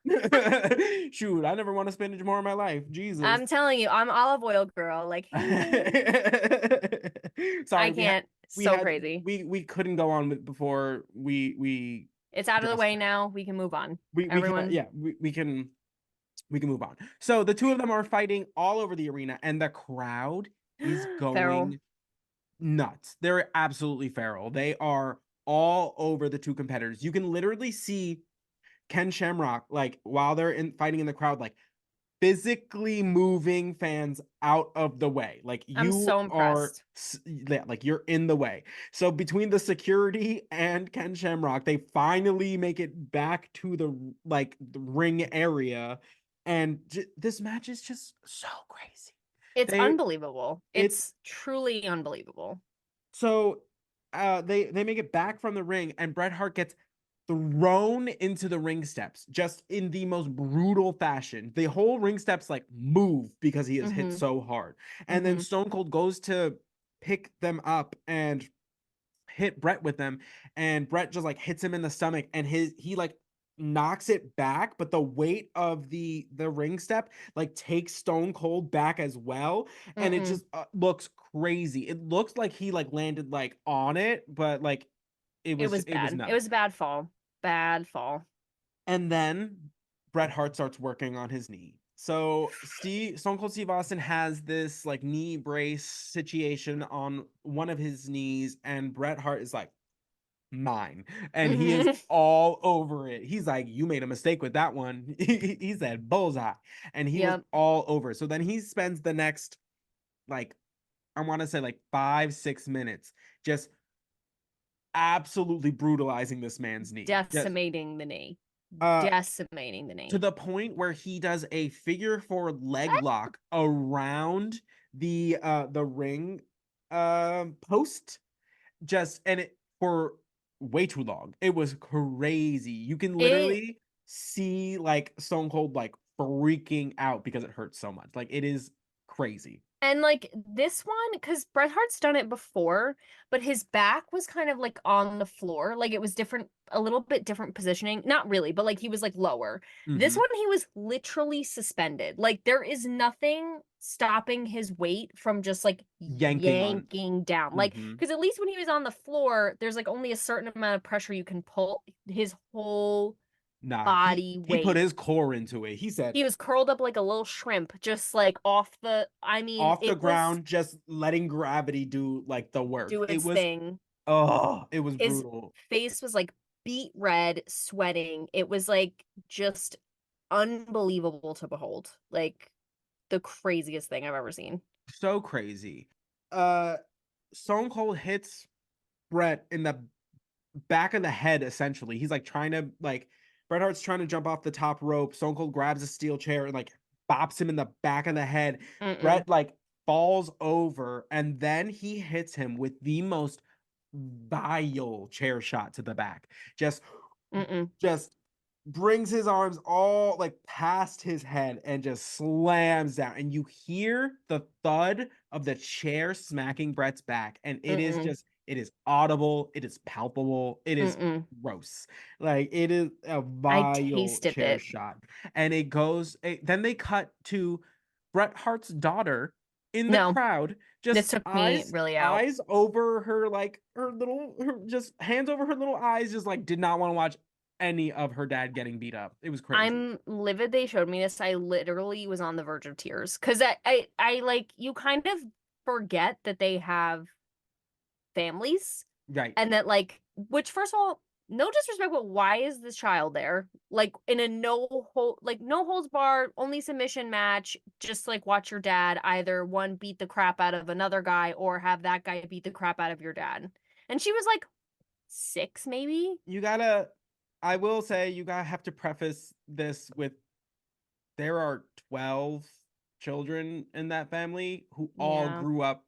Shoot, I never want to spend more in my life. Jesus. I'm telling you, I'm olive oil girl. Like, hey, I Sorry, can't. we So had crazy. we couldn't go on with before we It's out of the just way now. We can move on. we can Everyone, yeah we can move on. So the two of them are fighting all over the arena, and the crowd is feral. going nuts. They're absolutely feral. They are all over the two competitors. You can literally see Ken Shamrock like while they're in fighting in the crowd, like physically moving fans out of the way. Like I'm you so are impressed. yeah, like you're in the way. So between the security and Ken Shamrock, they finally make it back to the like the ring area, and this match is just so crazy. It's They unbelievable. it's It's truly unbelievable. so they make it back from the ring, and Bret Hart gets thrown into the ring steps just in the most brutal fashion. The whole ring steps like move because he is hit Mm-hmm. so hard. And then Mm-hmm. Stone Cold goes to pick them up and hit Bret with them, and Bret just like hits him in the stomach, and he like knocks it back, but the weight of the ring step like takes Stone Cold back as well, and it Mm-mm. just looks crazy. It looks like he like landed like on it, but like It was it was bad. It nuts. was a bad fall. Bad fall. And then Bret Hart starts working on his knee. So Stone Cold Steve Austin has this like knee brace situation on one of his knees, and Bret Hart is like, mine. And he is Mm-hmm. all over it. He's like, you made a mistake with that one. He said bullseye. And he was Yep. all over. So then he spends the next like I want to say like 5-6 minutes just absolutely brutalizing this man's knee. Just Decimating the knee. uh Decimating the to knee. the point where he does a figure four leg lock around the ring post, just and it for way too long. It was crazy. You can It literally see like Stone Cold like freaking out because it hurts so much. Like it is crazy. And like this one, because Bret Hart's done it before, but his back was kind of like on the floor. Like it was different, a little bit different positioning. Not really, but like he was like lower. This Mm-hmm. one, he was literally suspended. Like there is nothing stopping his weight from just like Yanking on. yanking down. Like, Mm-hmm. because at least when he was on the floor, there's like only a certain amount of pressure you can pull his whole Nah, body he put weight. his core into it. He said He was curled up like a little shrimp, just like off the, I mean, off the it was ground, just letting gravity do like the work. do It its was thing. it was His brutal. face was like beet red, sweating. It was like just unbelievable to behold. Like the craziest thing I've ever seen. So crazy. Uh Stone Cold hits Brett in the back of the head, essentially. He's like trying to like Bret Hart's trying to jump off the top rope. Stone Cold grabs a steel chair and like bops him in the back of the head. Mm-mm, Brett like falls over and then he hits him with the most vile chair shot to the back. mm-mm. Just brings his arms all like past his head and just slams down. And you hear the thud of the chair smacking Brett's back. And it is Mm-mm, just, it is audible, it is palpable, it is mm-mm. gross. Like it is a I vile tasted chair it. shot. And then they cut to Bret Hart's daughter in the No, crowd, this just took me really out. eyes over her like her little just hands over her little eyes, just like did not want to watch any of her dad getting beat up. It was crazy. I'm livid they showed me this. I literally was on the verge of tears because I like you kind of forget that they have families Right. and that like which first of all no disrespect but why is this child there like in a no holds barred only submission match just like watch your dad either one beat the crap out of another guy or have that guy beat the crap out of your dad and she was like 6 maybe. You gotta, I will say, you gotta have to preface this with there are 12 children in that family who all Yeah, grew up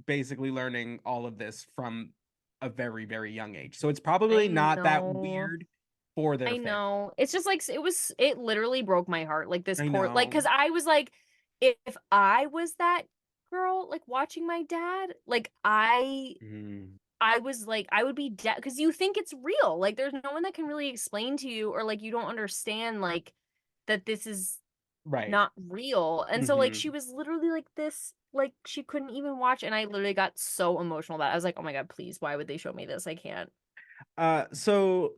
basically learning all of this from a very, very young age. So it's I probably not that know. weird for their I family. know. It's just like it literally broke my heart. Like this I poor like know. cuz I was like if I was that girl like watching my dad, like Mm, I was like I would be dead cuz you think it's real. Like there's no one that can really explain to you or like you don't understand like that this is right. not real. And so like Hmm. she was literally like this like she couldn't even watch and I literally got so emotional that I was like, "Oh my God, please, why would they show me this? I can't." So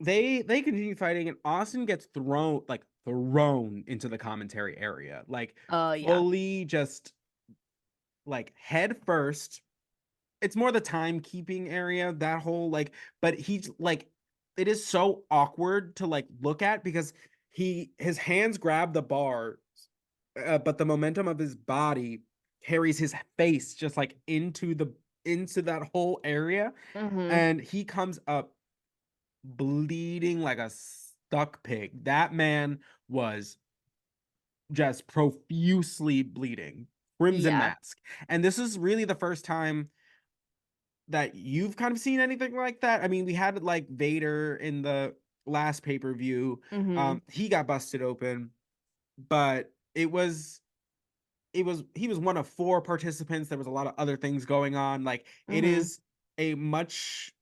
they continue fighting, and Austin gets thrown into the commentary area, like Yeah. fully just like head first. It's more the timekeeping area, that whole like, but he's like, it is so awkward to like look at because his hands grab the bar, but the momentum of his body carries his face just like into that whole area, Mhm. and he comes up bleeding like a stuck pig. That man was just profusely bleeding, crimson Yeah. mask. And this is really the first time that you've kind of seen anything like that. I mean, we had like Vader in the last pay-per-view. Mhm. He got busted open, but he was one of four participants. There was a lot of other things going on. Like it Mhm. is a much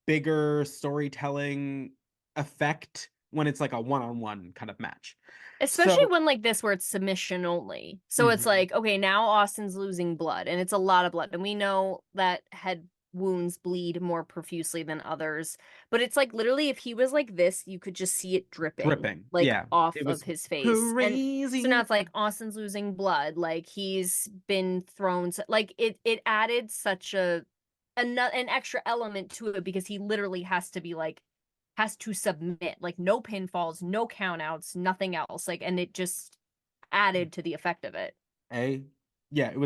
bigger storytelling effect when it's like a one-on-one kind of match. Especially So, when like this where it's submission only. So it's mhm, like, okay, now Austin's losing blood and it's a lot of blood. And we know that head wounds bleed more profusely than others. But it's like literally if he was like this, you could just see it dripping dripping. like Yeah, off it of was his face. And so now crazy. it's like Austin's losing blood, like he's been thrown like it added such an extra element to it because he literally has to be like has to submit like no pinfalls, no countouts, nothing else. Like and it just added to the effect of it. A, yeah, it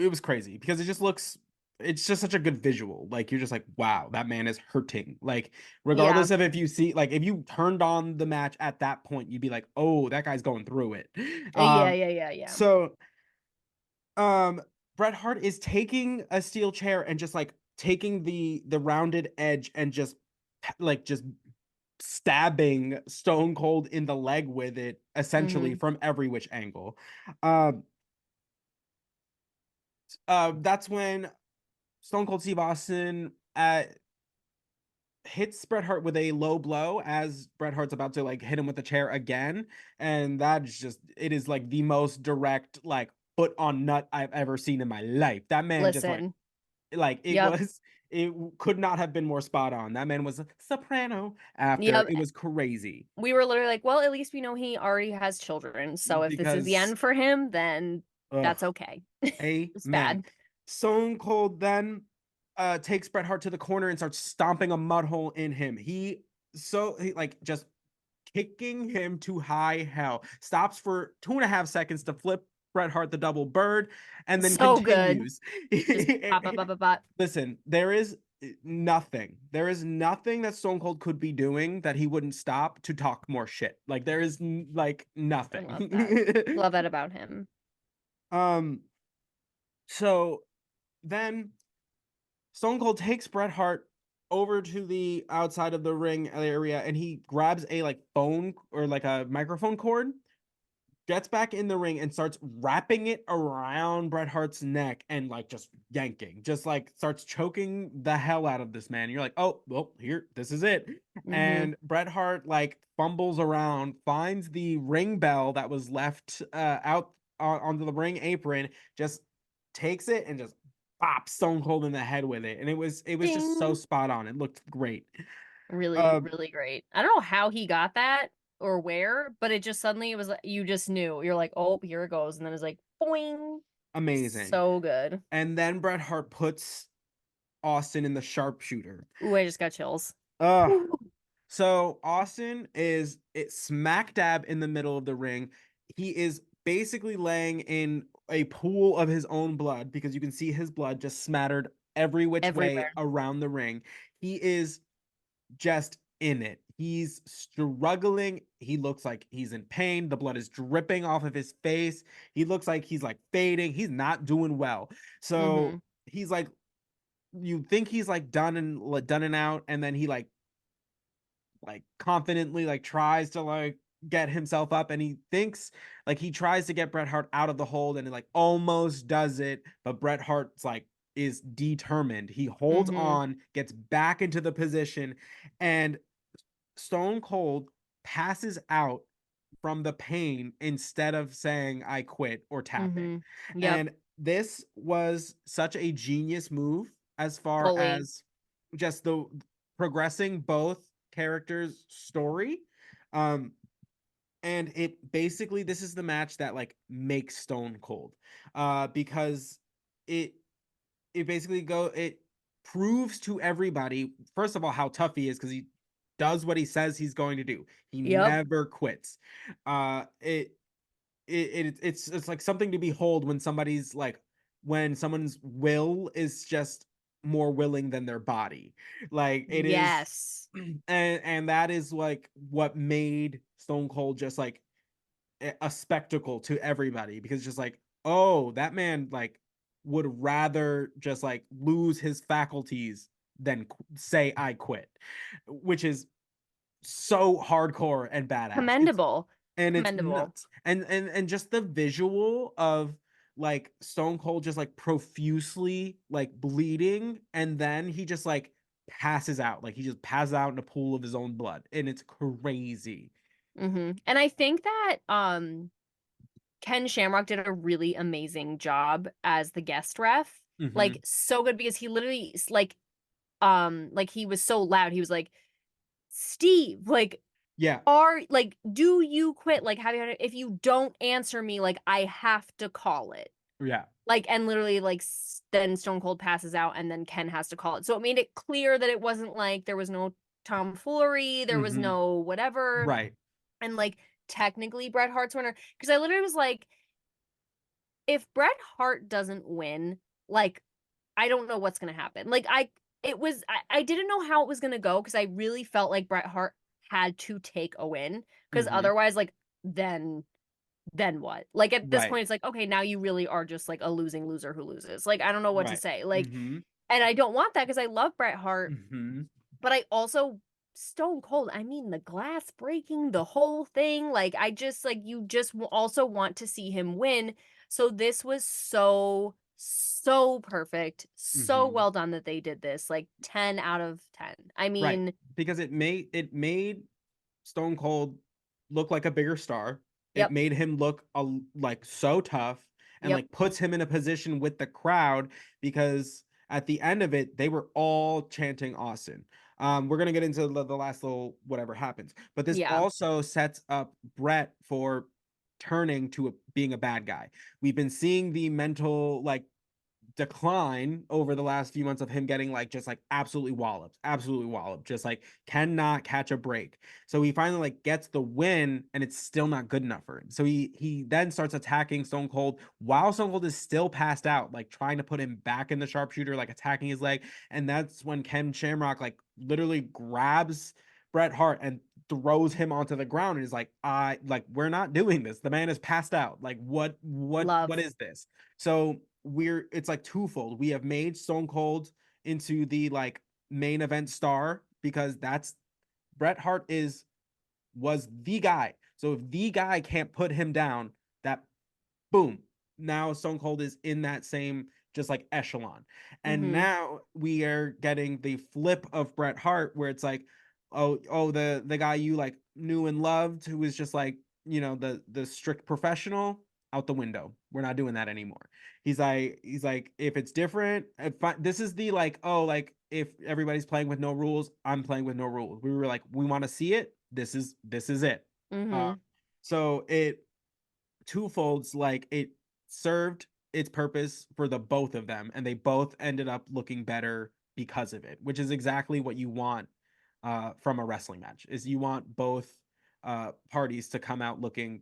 was crazy because it just looks. It's just such a good visual. Like you're just like, wow, that man is hurting. Like Yeah. regardless of if you see, like if you turned on the match at that point, you'd be like, oh, that guy's going through it. Yeah, Um, yeah, yeah, yeah. so um Bret Hart is taking a steel chair and just like taking the rounded edge and just stabbing Stone Cold in the leg with it, essentially Mhm. from every which angle. Um That's when Stone Cold Steve Austin hits Bret Hart with a low blow as Bret Hart's about to like hit him with the chair again, and that's just it is like the most direct like foot on nut I've ever seen in my life. That man just Listen. like it Yep. was it could not have been more spot on. That man was a soprano after. Yep. It was crazy We were literally like, well, at least we know he already has children. So if this is the because end for him, then ugh, that's okay. It's amen. bad. Stone Cold then takes Bret Hart to the corner and starts stomping a mud hole in him. He like just kicking him to high hell. Stops for 2.5 seconds to flip Bret Hart the double bird, and then So good. continues. Just pop, pop, pop, pop, pop. Listen, there is nothing. There is nothing that Stone Cold could be doing that he wouldn't stop to talk more shit. Like there is like I love that. nothing. Love that about him. um. So then Stone Cold takes Bret Hart over to the outside of the ring area, and he grabs a like phone or like a microphone cord, gets back in the ring and starts wrapping it around Bret Hart's neck and like just yanking, just like starts choking the hell out of this man. You're like, oh, well, here, this is it. Mm-hmm. And Bret Hart like fumbles around, finds the ring bell that was left out onto the ring apron, just takes it and just pops Stone Cold in the head with it. And it was just so Ding. spot on. It looked great. Really, Um, really great. I don't know how he got that or where, but it just suddenly it was like you just knew. You're like, oh, here it goes. And then it's like boing. amazing. So good. And then Bret Hart puts Austin in the sharpshooter. Ooh, I just got chills. Ugh. Ooh. So Austin is it smack dab in the middle of the ring. He is basically laying in a pool of his own blood because you can see his blood just smattered every which way Everywhere. around the ring. He is just in it. He's struggling. He looks like he's in pain. The blood is dripping off of his face. He looks like he's like fading. He's not doing well. Mm-hmm. So he's like, you think he's like done and out, and then he like confidently like tries to like get himself up, and he thinks like he tries to get Bret Hart out of the hold and he like almost does it, but Bret Hart's like is determined. He holds Mm-hmm. on, gets back into the position, and Stone Cold passes out from the pain instead of saying I quit or tapping. Mm-hmm. Yep. And this was such a genius move as far Fully. as just the progressing both characters' story. Um and it basically this is the match that like makes Stone Cold. Because it it proves to everybody first of all how tough he is because he does what he says he's going to do. He Yep. never quits. It's like something to behold when someone's will is just more willing than their body. Like it is Yes. and that is like what made Stone Cold just like a spectacle to everybody because just like, oh, that man like would rather just like lose his faculties than say I quit, which is so hardcore and badass. Commendable. It's Commendable. nuts. And just the visual of like Stone Cold just like profusely like bleeding and then he just like passes out. Like he just passes out in a pool of his own blood and it's crazy. Mm-hmm. And I think that Ken Shamrock did a really amazing job as the guest ref. Mhm. Like so good because he literally like he was so loud. He was like, "Steve, like Yeah. are like do you quit? Like have you had it? If you don't answer me, like I have to call it." Yeah. Like and literally like then Stone Cold passes out and then Ken has to call it. So it made it clear that it wasn't like there was no tomfoolery, there was Mhm. no whatever. Right. And like technically Bret Hart's winner because I literally was like if Bret Hart doesn't win, like I don't know what's gonna happen. Like I didn't know how it was gonna go because I really felt like Bret Hart had to take a win because Mhm. otherwise, like then then what? Like at this Right. point, it's like okay, now you really are just like a losing loser who loses. Like I don't know what to Right. say. Like, Mhm. and I don't want that because I love Bret Hart, Mhm. but I also Stone Cold. I mean, the glass breaking, the whole thing. Like I just like you just also want to see him win. So this was so so perfect, so Mhm. well done that they did this, like 10 out of 10. I Right, mean, because it made Stone Cold look like a bigger star. It yep, made him look like so tough and yep, like puts him in a position with the crowd because at the end of it, they were all chanting Austin. We're gonna get into the last little whatever happens, but this yeah, also sets up Bret for turning to being a bad guy. We've been seeing the mental like decline over the last few months of him getting like just like absolutely walloped, just like cannot catch a break. So he finally like gets the win and it's still not good enough for him. So he then starts attacking Stone Cold while Stone Cold is still passed out, like trying to put him back in the sharpshooter, like attacking his leg. And that's when Ken Shamrock like literally grabs Bret Hart and throws him onto the ground and is like, I like we're not doing this. The man is passed out. Like what love. is this? So it's like twofold. We have made Stone Cold into the like main event star because that's Bret Hart was the guy. So if the guy can't put him down, that boom, now Stone Cold is in that same just like echelon. And Mhm. now we are getting the flip of Bret Hart where it's like, oh, the guy you like knew and loved who was just like, the strict professional out the window. We're not doing that anymore. He's like, if it's different, this is the like, oh, like if everybody's playing with no rules, I'm playing with no rules. We were like, we want to see it. This is it. Uh, Mhm. so it twofolds like it served its purpose for the both of them and they both ended up looking better because of it, which is exactly what you want from a wrestling match is you want both parties to come out looking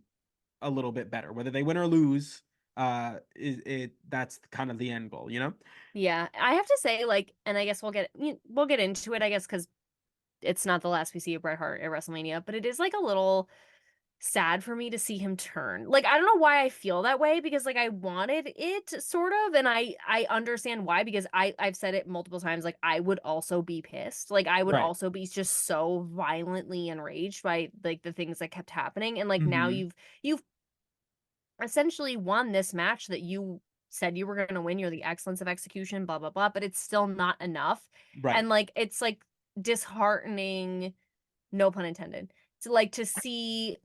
a little bit better whether they win or lose. That's kind of the end goal, you know. Yeah, I have to say, like, and I guess we'll get into it, I guess, because it's not the last we see of Bret Hart at WrestleMania, but it is like a little sad for me to see him turn. Like, I don't know why I feel that way because like I wanted it sort of, and I understand why because I've said it multiple times. Like, I would also be pissed. Like, I would Right. also be just so violently enraged by like the things that kept happening, and like now Mm-hmm. you've essentially won this match that you said you were going to win. You're the excellence of execution, blah blah blah, but it's still not enough. Right. And like it's like disheartening, no pun intended, to like to see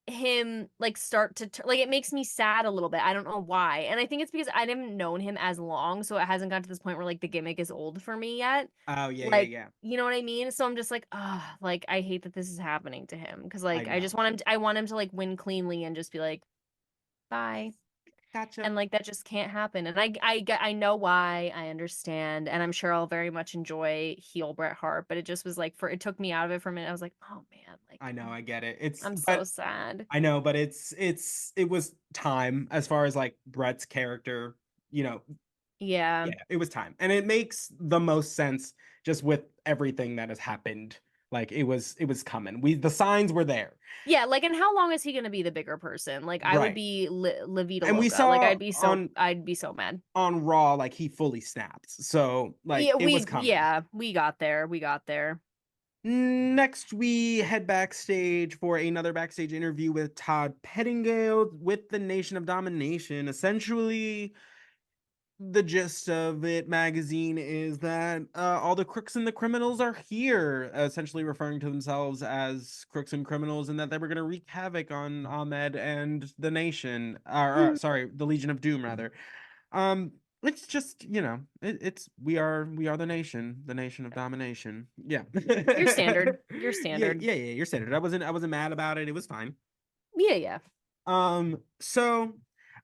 him like start to like it makes me sad a little bit. I don't know why. And I think it's because I haven't known him as long, so it hasn't gotten to this point where like the gimmick is old for me yet. Oh yeah, yeah, Like, yeah. you know what I mean? So I'm just like, ah, like I hate that this is happening to him because I like I just know. want I want him to like win cleanly and just be like, bye. Gotcha. And like that just can't happen. And I know why. I understand, and I'm sure I'll very much enjoy heel Bret Hart. But it just was like it took me out of it for a minute. I was like, oh man, like I know, I get it. It's I'm so but sad. I know, but it was time as far as like Brett's character, you know. Yeah. Yeah, it was time. And it makes the most sense just with everything that has happened. Like it was coming. The signs were there. Yeah, like, and how long is he gonna be the bigger person? Like, I would Right. be La Vida And we Loca. Like, saw I'd be so mad. on Raw like he fully snapped. So like Yeah, it was coming. we got there. We got there. Next, we head backstage for another backstage interview with Todd Pettingale with the Nation of Domination. Essentially, the gist of it magazine is that all the crooks and the criminals are here, essentially referring to themselves as crooks and criminals, and that they were going to wreak havoc on Ahmed and the Nation, or sorry, the Legion of Doom, rather. It's just it's we are the nation of domination. Yeah. Your standard. Your Yeah, standard. yeah, yeah. You're standard. I wasn't mad about it. It was fine. Yeah, yeah. So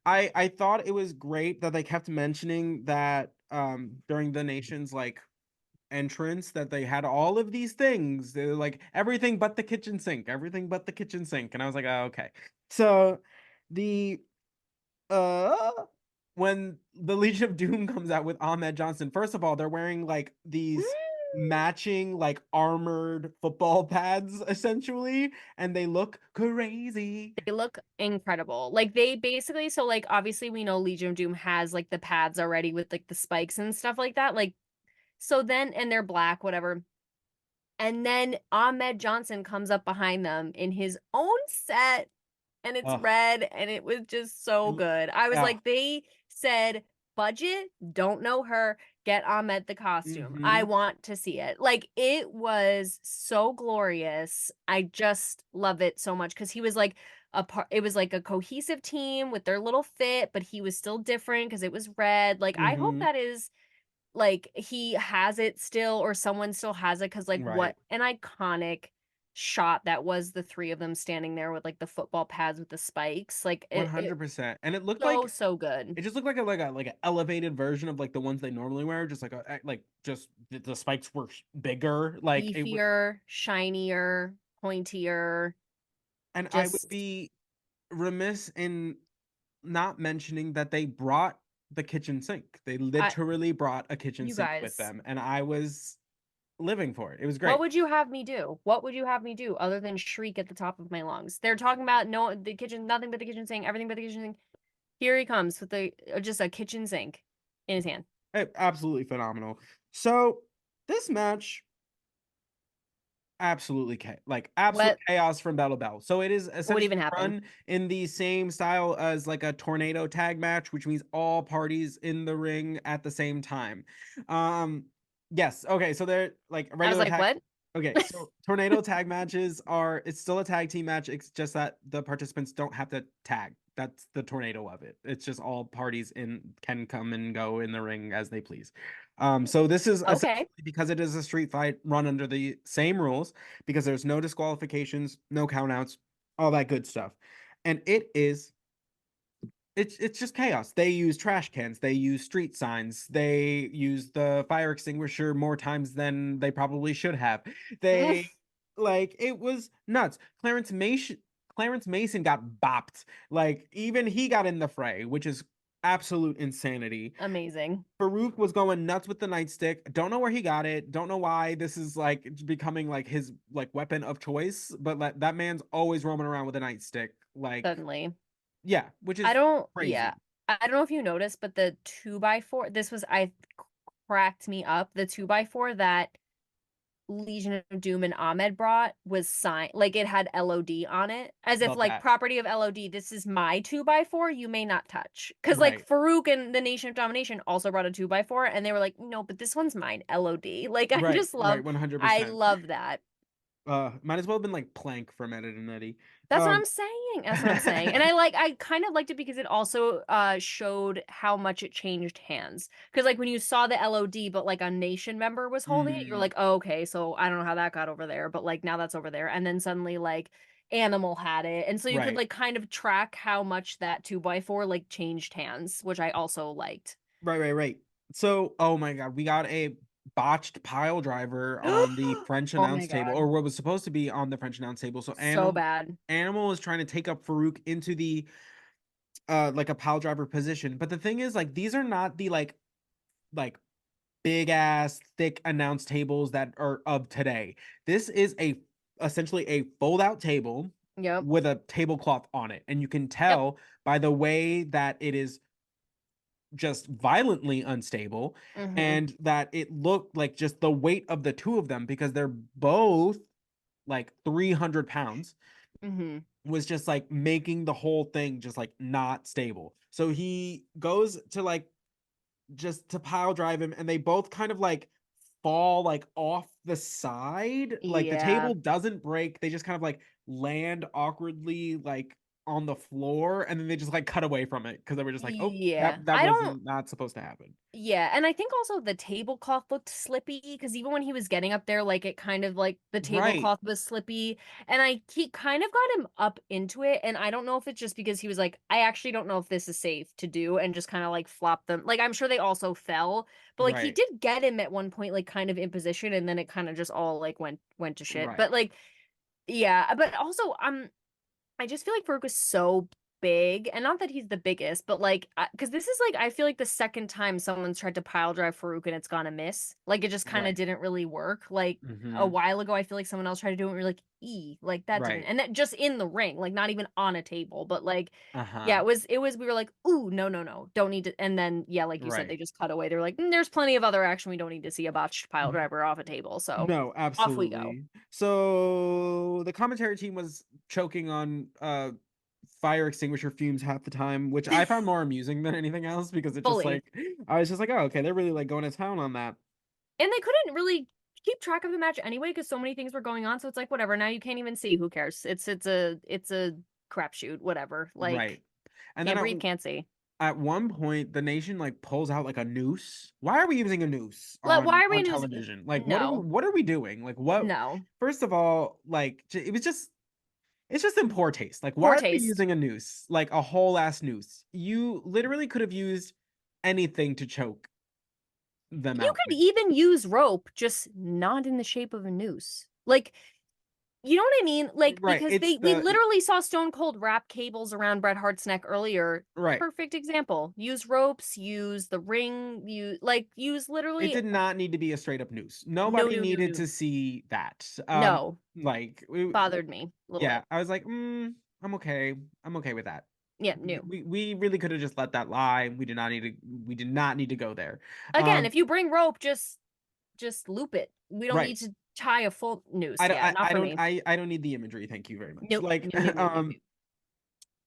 I thought it was great that they kept mentioning that during the nation's like entrance that they had all of these things. They're like everything but the kitchen sink, everything but the kitchen sink. And I was like, oh, okay. So the uh when the Legion of Doom comes out with Ahmed Johnson, first of all, they're wearing like these matching like armored football pads essentially, and they look crazy. They look incredible. Like they basically so like obviously we know Legion of Doom has like the pads already with like the spikes and stuff like that. Like so then and they're black, whatever. And then Ahmed Johnson comes up behind them in his own set and it's Ugh. red and it was just so It- good. I was ugh. like, they said budget, don't know her, get Ahmed the costume. I Mm-hmm. want to see it. Like, it was so glorious. I just love it so much because he was like a part, it was like a cohesive team with their little fit, but he was still different because it was red. Like, I hope Mm-hmm. that is like he has it still or someone still has it because like Right. what an iconic shot that was, the three of them standing there with like the football pads with the spikes. Like it 100%. And it looked so like so good. it just looked like an elevated version of like the ones they normally wear, just like just the spikes were bigger. Like it would, Beefier, shinier, pointier, and I would just be remiss in not mentioning that they brought the kitchen sink. They I literally brought a kitchen you sink with guys, them, and I was living for it. It was what great. would you have me do? What would you have me do other than shriek at the top of my lungs? They're talking about no the kitchen, nothing but the kitchen sink, everything but the kitchen sink. Here he comes with the just a kitchen sink in his hand. Absolutely phenomenal. So this match absolutely absolute What chaos from bell to bell. So it is what essentially even happened? run in the same style as like a tornado tag match, which means all parties in the ring at the same time. um yes, okay, so they're like I was regular like, tag. what? Okay, so tornado tag matches are, it's still a tag team match. It's just that the participants don't have to tag. That's the tornado of it. It's just all parties in can come and go in the ring as they please. So this is essentially, Okay. because it is a street fight, run under the same rules, because there's no disqualifications, no countouts, all that good stuff. And it's just chaos. They use trash cans, they use street signs, they use the fire extinguisher more times than they probably should have. They like it was nuts. Clarence Mason got bopped. Like even he got in the fray, which is absolute insanity. Amazing. Farouk was going nuts with the nightstick. Don't know where he got it. Don't know why this is like becoming like his like weapon of choice. But like that man's always roaming around with a nightstick. Like Suddenly. yeah, which I is don't, yeah. crazy. I don't know if you noticed, but the two by four, this was, I cracked me up. The two by four that Legion of Doom and Ahmed brought was signed, like it had LOD on it, as if Love like that. property of LOD, this is my two by four, you may not touch. Because like Right. Farouk and the Nation of Domination also brought a two by four, and they were like, no, but this one's mine, LOD. Like Right. Right. I 100%. love that. Might as well have been like Plank from Ed and Eddie. That's what Um, I'm saying. That's what I'm saying. And I kind of liked it because it also showed how much it changed hands. Because like when you saw the LOD, but like a nation member was holding it, you're mhm, like, oh, okay, so I don't know how that got over there, but like now that's over there. And then suddenly like Animal had it. And so you could right. like kind of track how much that two by four like changed hands, which I also liked. Right. So, oh my God, we got a botched pile driver on the French Oh my announce table, God. or what was supposed to be on the French announce table. So So bad. Animal is trying to take up Farouk into the like a pile driver position. But the thing is, like, these are not the like big ass thick announce tables that are of today. This is a essentially a fold out table Yep. with a tablecloth on it, and you can Yep. tell by the way that it is just violently unstable, Mm-hmm. and that it looked like just the weight of the two of them, because they're both like 300 pounds, Mm-hmm. was just like making the whole thing just like not stable. So he goes to like just to pile drive him, and they both kind of like fall like off the side. Like the Yeah. table doesn't break, they just kind of like land awkwardly like on the floor, and then they just like cut away from it because they were just like, oh, Yeah. that I don't wasn't not supposed to happen. Yeah, and I think also the tablecloth looked slippy because even when he was getting up there, like it kind of like the Right. tablecloth was slippy, and he kind of got him up into it, and I don't know if it's just because he was like, I actually don't know if this is safe to do, and just kind of like flopped them. Like I'm sure they also fell, but like he Right. did get him at one point, like kind of in position, and then it kind of just all like went to shit. But Right. like, yeah, but also I just feel like Farouk is so big, and not that he's the biggest, but like, because this is like, I feel like the second time someone's tried to pile drive Farouk and it's gone amiss. Like, it just kind of Right. didn't really work. Like, a Mm-hmm. while ago, I feel like someone else tried to do it and we are like, like that didn't, Right. and that just in the ring, like, not even on a table, but like, yeah, Uh-huh. we were like, ooh, no, no, no, don't need to. And then, yeah, like you said, Right. they just cut away. They're like, there's plenty of other action. We don't need to see a botched pile driver off a table. So No, off we go. absolutely. So the commentary team was choking on fire extinguisher fumes half the time, which I found more amusing than anything else because it just Fully. like I was just like, oh, okay, they're really like going to town on that. And they couldn't really keep track of the match anyway because so many things were going on. So it's like whatever. Now you can't even see. Who cares? It's a crapshoot. Whatever. Right. Like And then can't breathe, can't see. at one point the nation like pulls out like a noose. Why are we using a noose Like why are we on news? television? Like No, what are we doing? Like what no. first of all, like it was just it's just in poor taste. Like, why Poor are we taste. using a noose? Like a whole ass noose. You literally could have used anything to choke them You out could with. even use rope, just not in the shape of a noose. Like you know what I mean? Like Right. because It's we the literally saw Stone Cold wrap cables around Bret Hart's neck earlier. right. Perfect example. Use ropes, use the ring, use It literally did not need to be a straight up noose. no Nobody no no needed no to see that. no. Like Bothered me a little yeah, bit. I was like, I'm okay. I'm okay with that. Yeah, new. We really could have just let that lie. We did not need to go there. Again, Um, if you bring rope, just loop it. We don't right. need to tie a full noose. Yeah, not for me. I don't need the imagery. Thank you very much. Nope. Like, No, no, no, no, no.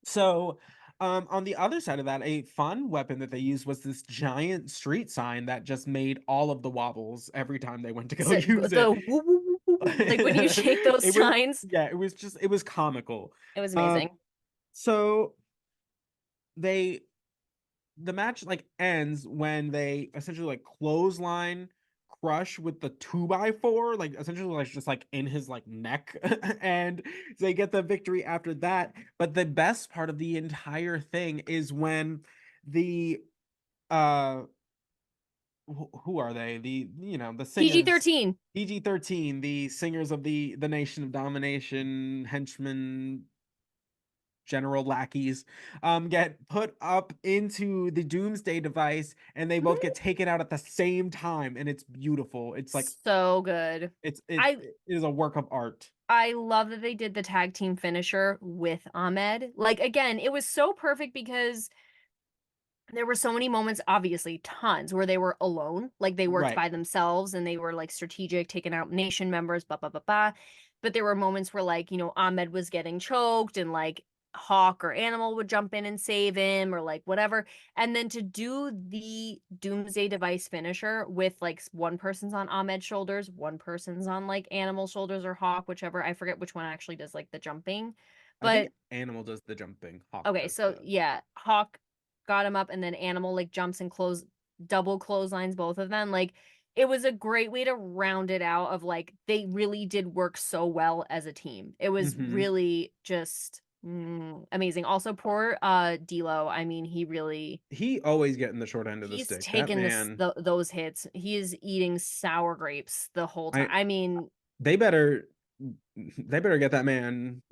so, on the other side of that, a fun weapon that they used was this giant street sign that just made all of the wobbles every time they went to go So use the it. woo, woo, woo, woo, woo, like when you shake those It was, signs, yeah, it was comical. it was Um, amazing. so they the match like ends when they essentially like clothesline Crush with the 2x4, like essentially like just like in his like neck, and they get the victory after that. But the best part of the entire thing is when the uh who are they? The the singers, PG-13. PG-13, the singers of the Nation of Domination, henchmen, general lackeys, get put up into the doomsday device, and they both get Mhm. taken out at the same time, and it's beautiful. It's like So good. I it is a work of art. I love that they did the tag team finisher with Ahmed. Like again, it was so perfect because there were so many moments, obviously tons, where they were alone, like they worked Right. by themselves and they were like strategic, taking out nation members, blah blah blah blah. But there were moments where like, Ahmed was getting choked and like Hawk or Animal would jump in and save him or like whatever. And then to do the Doomsday Device finisher with like one person's on Ahmed's shoulders, one person's on like Animal's shoulders or Hawk, whichever. I forget which one actually does like the jumping. I think But Animal does the jumping, Hawk okay, does so the yeah, Hawk got him up and then Animal like jumps and double clotheslines both of them. Like it was a great way to round it out of like they really did work so well as a team. It was hmm really just amazing. Also poor D'Lo, I mean, he always getting the short end of the he's stick. That taken man, those hits. He is eating sour grapes the whole time. I I mean, they better they better get that man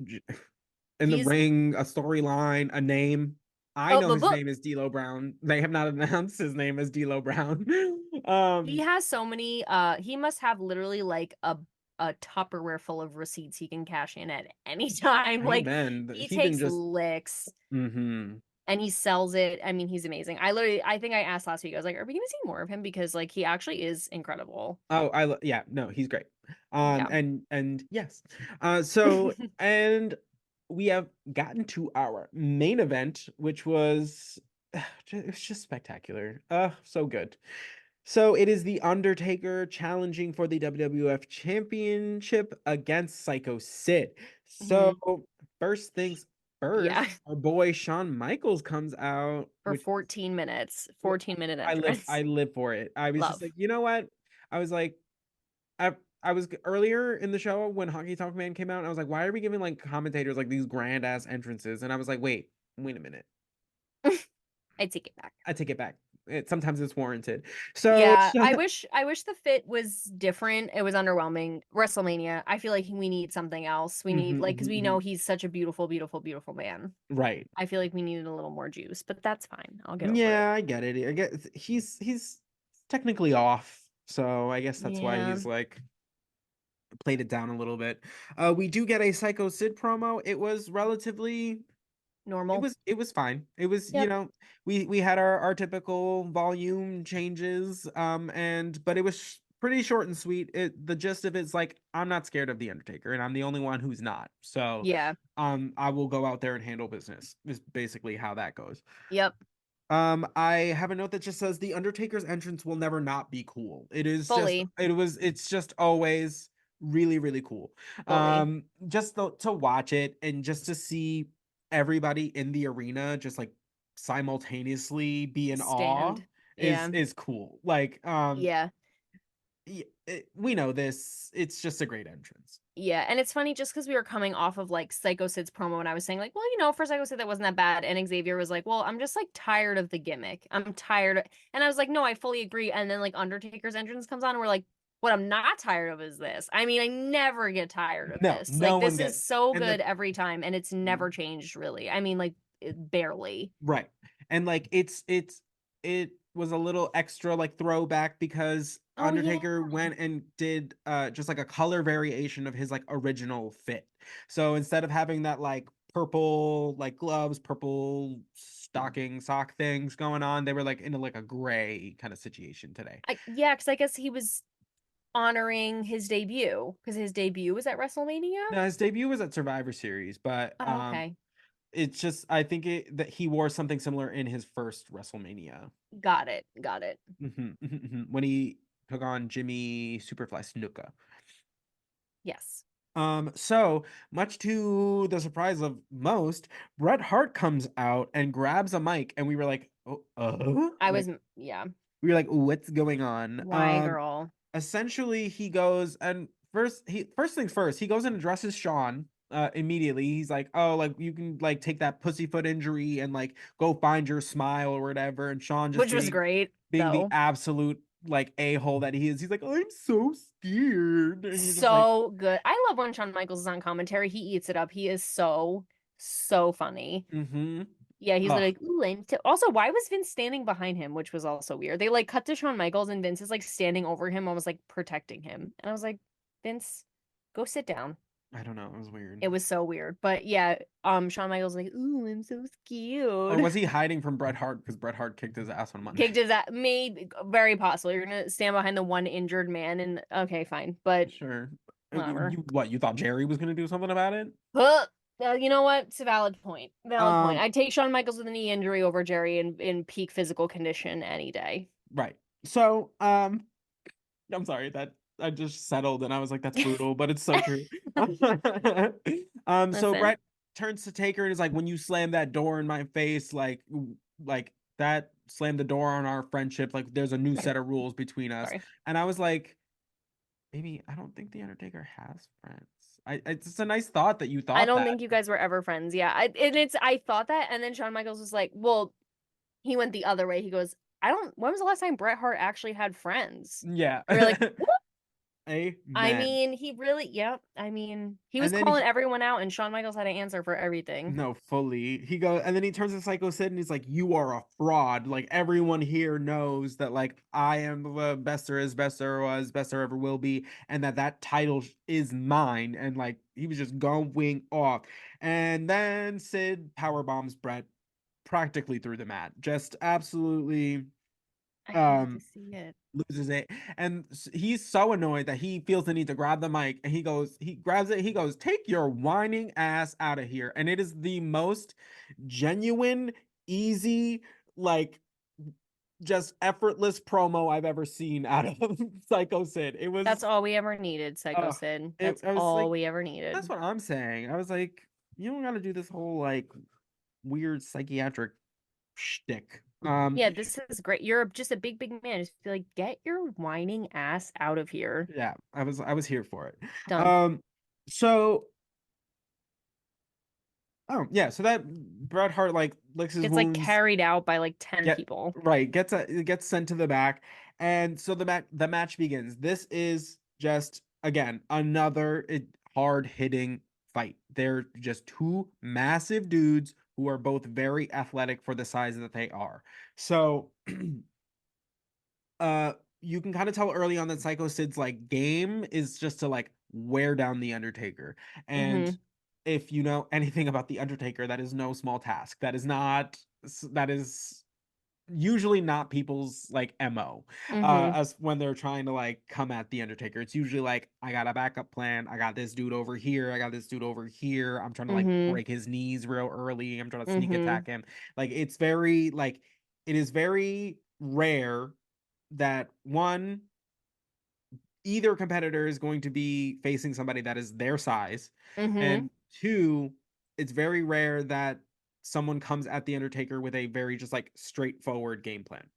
in the he's ring, a storyline, a name. I oh know but his look, name is D'Lo Brown. They have not announced his name as D'Lo Brown. he has so many he must have literally like a Tupperware full of receipts he can cash in at any time. Like Amen. he He been takes just licks mm-hmm. and he sells it. I mean, he's amazing. I think I asked last week. I was like, "Are we going to see more of him because like he actually is incredible." Oh, yeah, no, he's great. Yeah. And yes. So and we have gotten to our main event, which was it was just spectacular. So good. So it is the Undertaker challenging for the WWF Championship against Psycho Sid. So Mhm. first things Yeah. first, our boy Shawn Michaels comes out, For which 14 minutes. w- 14-minute I entrance. live for it. I was just Love. like, you know what? I was like, I was earlier in the show when Honky Tonk Man came out, and I was like, why are we giving like commentators like these grand ass entrances? And I was like, wait a minute. I take it back. I take it back. Sometimes it's warranted. So Yeah, I wish the fit was different. It was underwhelming. WrestleMania. I feel like we need something else. We need Mhm, like mhm, because we know mhm. he's such a beautiful, beautiful, beautiful man. Right. I feel like we needed a little more juice, but that's fine. I'll get over it. Yeah, I get it. I guess he's technically off, so I guess that's why Yeah, he's like played it down a little bit. We do get a Psycho Sid promo. It was relatively normal. it was fine. It was, Yep. we had our typical volume changes, and but it was pretty short and sweet. The gist of it's like, I'm not scared of the Undertaker, and I'm the only one who's not. So, Yeah. I will go out there and handle business. Is basically how that goes. Yep. I have a note that just says the Undertaker's entrance will never not be cool. Fully. It's just always really, really cool. Fully. Just to watch it and just to see everybody in the arena just like simultaneously be in awe Stand. Yeah. is cool. Like, Yeah. we know this. It's just a great entrance. Yeah, and it's funny just because we were coming off of like Psycho Sid's promo, and I was saying like, well, you know, for Psycho Sid that wasn't that bad, and Xavier was like, well, I'm just like tired of the gimmick. I'm tired, and I was like, no, I fully agree. And then like Undertaker's entrance comes on, and we're like, what I'm not tired of is this. I mean, I never get tired of No, this. no Like one this is gets so and good every time, and it's never changed really. I mean, like barely. right. And like it was a little extra like throwback because Oh yeah, Undertaker went and did just like a color variation of his like original fit. So instead of having that like purple like gloves, purple stocking sock things going on, they were like into like a gray kind of situation today. yeah, because I guess he was honoring his debut because his debut was at WrestleMania. Now his debut was at Survivor Series, but Oh, okay. it's just I think that he wore something similar in his first WrestleMania. Got it. Got it. When he took on Jimmy Superfly Snuka. Yes. So much to the surprise of most, Bret Hart comes out and grabs a mic, and we were like, oh, I like was, yeah. we were like, what's going on? Why, girl? Essentially he goes and first things first, he goes and addresses Sean immediately. He's like, oh, like you can like take that pussyfoot injury and like go find your smile or whatever. And Sean just Which was being great, the though. absolute like a-hole that he is, he's like, I'm so scared. And you're just like, So good. I love when Shawn Michaels is on commentary. He eats it up. He is so, so funny. mm-hmm. Yeah, he's Oh, like, ooh, I'm so... Also, why was Vince standing behind him, which was also weird? They like cut to Shawn Michaels and Vince is like standing over him, almost like protecting him. And I was like, Vince, go sit down. I don't know, it was weird. It was so weird. But yeah, Shawn Michaels was like, ooh, I'm so Or scared. was he hiding from Bret Hart because Bret Hart kicked his ass on Monday? Kicked his ass. Maybe very possible. You're gonna stand behind the one injured man, and okay, fine, but Sure. whatever. You thought Jerry was gonna do something about it? Huh. You know what? It's a valid point. Valid point. Um, I'd take Shawn Michaels with a knee injury over Jerry in peak physical condition any day. right. So, I'm sorry that I just settled and I was like, that's brutal, but it's so true. So Listen, Brett turns to Taker and is like, when you slam that door in my face, like that slammed the door on our friendship. Like, there's a new set of rules between us. sorry. And I was like, maybe I don't think the Undertaker has friends. It's a nice thought that you I thought don't that. think you guys were ever friends. Yeah, I thought that, and then Shawn Michaels was like, well, he went the other way. He goes, I don't. When was the last time Bret Hart actually had friends? Yeah. We were like, I Amen. mean, he really, yep. I mean, he was And then calling everyone out, and Shawn Michaels had to answer for everything. no, fully. He goes, and then he turns to Psycho Sid and he's like, "You are a fraud. Like everyone here knows that like I am the best there is, best there was, best there ever will be, and that title is mine." And like he was just going off, and then Sid power bombs Brett practically through the mat, just absolutely I hate to um see it. loses it. And he's so annoyed that he feels the need to grab the mic, and he grabs it, he goes, take your whining ass out of here. And it is the most genuine, easy, like just effortless promo I've ever seen out of Psycho Sid. It That's was all we ever needed, Psycho uh Sid. That's I was all like, we ever that's needed. what I'm saying. I was like, you don't gotta do this whole like weird psychiatric shtick. Yeah, this is great. You're just a big, big man. Just feel like, get your whining ass out of here. Yeah, I was here for it. Done. um so Oh yeah, so that Bret Hart like licks his Gets like wounds, carried out by like 10 get people. right, gets sent to the back, and so the match begins. This is just again another hard hitting fight. They're just two massive dudes who are both very athletic for the size that they are. So uh you can kind of tell early on that Psycho Sid's like game is just to like wear down the Undertaker. And Hmm. if you know anything about the Undertaker, that is no small task. That is not that is usually not people's like MO. Mhm. As when they're trying to like come at the Undertaker. It's usually like, I got a backup plan. I got this dude over here. I got this dude over here. I'm trying to like Mhm. break his knees real early. I'm trying to sneak Mhm. attack him. Like it's very like it is very rare that one either competitor is going to be facing somebody that is their size, Mhm. and two, it's very rare that someone comes at the Undertaker with a very just like straightforward game plan.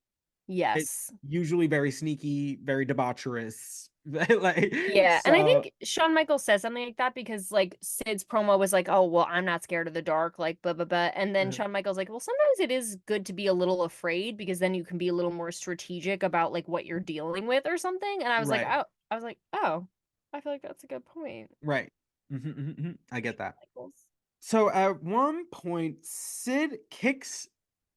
It's Yes. usually very sneaky, very debaucherous. Like Yeah, and I so think Shawn Michaels says something like that because, like, Sid's promo was like, "Oh, well, I'm not scared of the dark," like, blah, blah, blah, and then uh, Shawn Michaels like, "Well, sometimes it is good to be a little afraid because then you can be a little more strategic about, like, what you're dealing with or something," and right, I was like, "Oh, I feel like that's a good point." right. I get Shawn that. Michaels. So at one point, Sid kicks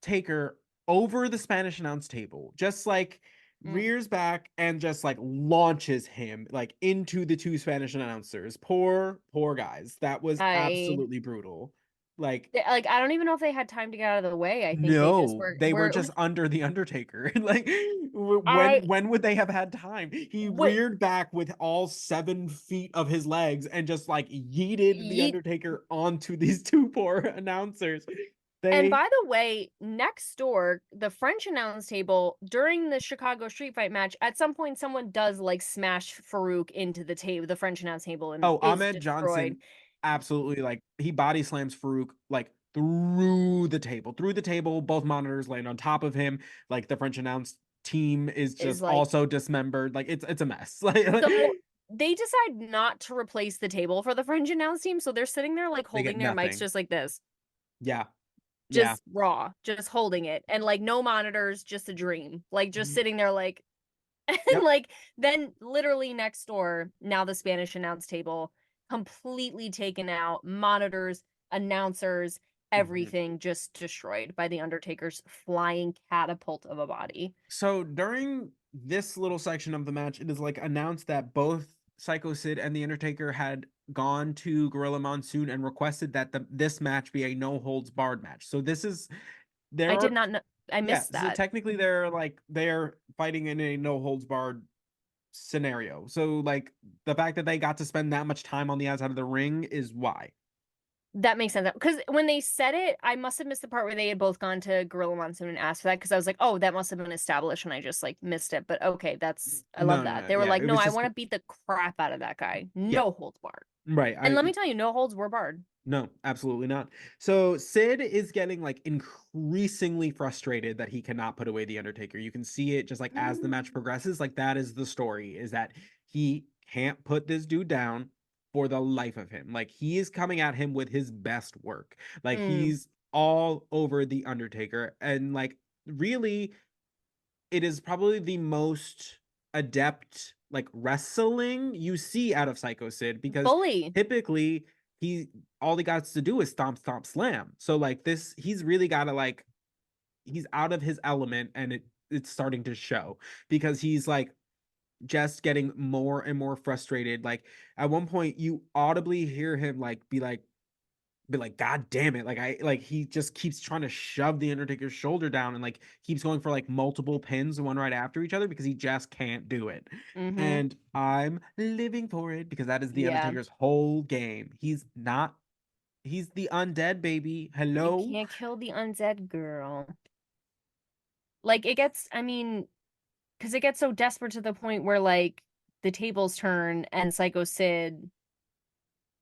Taker over the Spanish announce table, just like Mm. rears back and just like launches him like into the two Spanish announcers. Poor guys. That was I absolutely brutal. Like, like, I don't even know if they had time to get out of the way. I think they just no, they were were just under the Undertaker. Like, I when would they have had time? He would reared back with all 7 feet of his legs and just like yeeted the yeet. Undertaker onto these two poor announcers. And They by the way, next door, the French announce table during the Chicago street fight match, at some point someone does like smash Farouk into the table, the French announce table, and oh, is Ahmed destroyed. Johnson absolutely like he body slams Farouk like through the table. Both monitors land on top of him. Like the French announce team is Is just like also dismembered. Like it's a mess. Like so they decide not to replace the table for the French announce team, so they're sitting there like they get holding their mics nothing. just like this, Yeah. Yeah. just raw, just holding it, and like no monitors, just a dream, like just Mhm. sitting there like and Yep. like then literally next door, now the Spanish announce table completely taken out, monitors, announcers, Mhm. everything just destroyed by the Undertaker's flying catapult of a body. So during this little section of the match, it is like announced that both Psycho Sid and the Undertaker had gone to Gorilla Monsoon and requested that this match be a no holds barred match. So this is there I did are not know. I yeah, missed so that. technically they're fighting in a no holds barred scenario. So like the fact that they got to spend that much time on the outside of the ring is why. That makes sense. Because when they said it, I must have missed the part where they had both gone to Gorilla Monsoon and asked for that. Because I was like, oh, that must have been established, and I just like missed it. But okay, I love No, no, that. no. They were Yeah, like, it no, was I just want to beat the crap out of that guy. yeah, No holds barred. right. And let me I tell you, no holds were barred. No, absolutely not. So Sid is getting like increasingly frustrated that he cannot put away the Undertaker. You can see it just like as the match progresses, like that is the story, is that he can't put this dude down for the life of him. Like he is coming at him with his best work. Like Mm. he's all over the Undertaker, and like really it is probably the most adept like wrestling you see out of Psycho Sid, because Fully. typically he all he got to do is stomp stomp slam. So like this he's really got to like he's out of his element, and it's starting to show because he's like just getting more and more frustrated. Like at one point you audibly hear him like be like, God damn it. Like he just keeps trying to shove the Undertaker's shoulder down and like keeps going for like multiple pins one right after each other because he just can't do it. Mm-hmm. And I'm living for it because that is the Yeah. Undertaker's whole game. He's the undead baby. You Hello? can't kill the undead girl. Like it gets, I mean, because it gets so desperate to the point where like the tables turn and Psycho Sid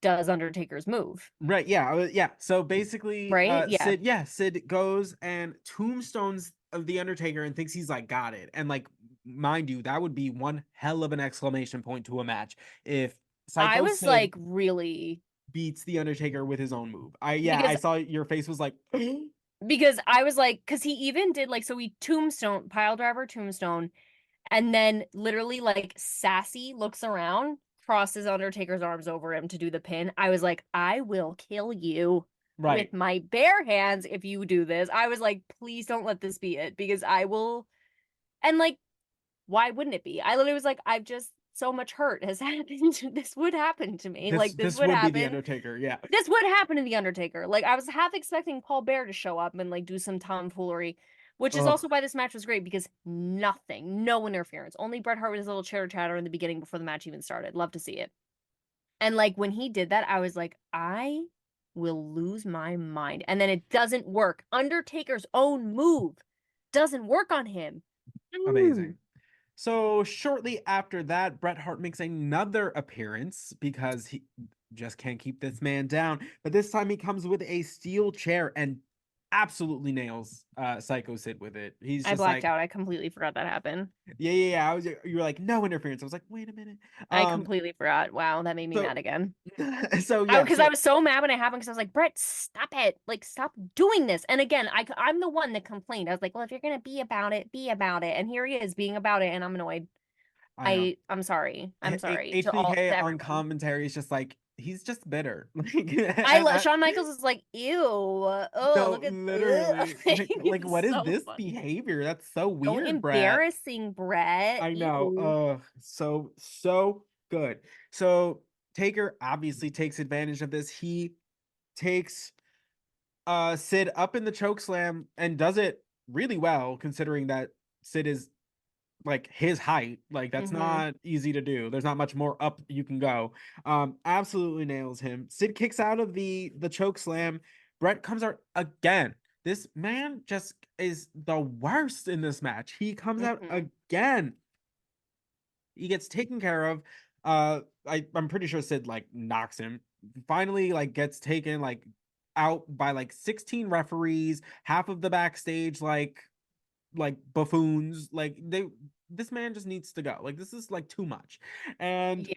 does Undertaker's move. Right, yeah, yeah. So basically, Right? Yeah. Sid goes and tombstones of the Undertaker and thinks he's like got it. And like, mind you, that would be one hell of an exclamation point to a match if I Psycho was Sid like really beats the Undertaker with his own move. I because saw your face was like, I was like, because he even did like, so he tombstone, pile driver tombstone, and then literally like sassy looks around, crosses Undertaker's arms over him to do the pin. I was like, I will kill you right. with my bare hands if you do this. I was like, please don't let this be it because I will. And like, why wouldn't it be? I literally was like, I've just so much hurt has happened. This would happen to me. This Like, this this would would be the happen. Undertaker, yeah. This would happen to the Undertaker. Like, I was half expecting Paul Bear to show up and like do some tomfoolery, Which is Ugh, also why this match was great because no interference. Only Bret Hart with his little chitter chatter in the beginning before the match even started. Love to see it. And like when he did that, I was like, I will lose my mind. And then it doesn't work. Undertaker's own move doesn't work on him. amazing. Ooh. So shortly after that, Bret Hart makes another appearance because he just can't keep this man down. But this time he comes with a steel chair and absolutely nails Psycho Sid with it. He's I just blacked like, out. I completely forgot that happened. yeah. You were like, no interference. I was like, wait a minute. I Um, completely forgot. Wow, that made me so mad again. so I yeah, because I so was so mad when it happened because I was like, Brett, stop it. Like, stop doing this. And again, I'm the one that complained. I was like, well, if you're gonna be about it, be about it. And here he is being about it, and I'm annoyed. I know. I'm sorry. I'm sorry HBK to on everyone. commentary is just like he's just bitter. Like, I and love Shawn Michaels is like, ew, oh, no, look at literally, like it's what is so this funny. behavior? That's so So weird, Brett. embarrassing, Brett. I know. Ew. So good. So Taker obviously takes advantage of this. He takes Sid up in the choke slam and does it really well, considering that Sid is like his height. Like that's Mm-hmm. not easy to do. There's not much more up you can go. Absolutely nails him. Sid kicks out of the choke slam. Bret comes out again. This man just is the worst in this match. He comes out Mm-hmm. again. He gets taken care of. I'm pretty sure Sid like knocks him. Finally, like gets taken like out by like 16 referees, half of the backstage like buffoons. Like they this man just needs to go. Like this is like too much. And Yeah,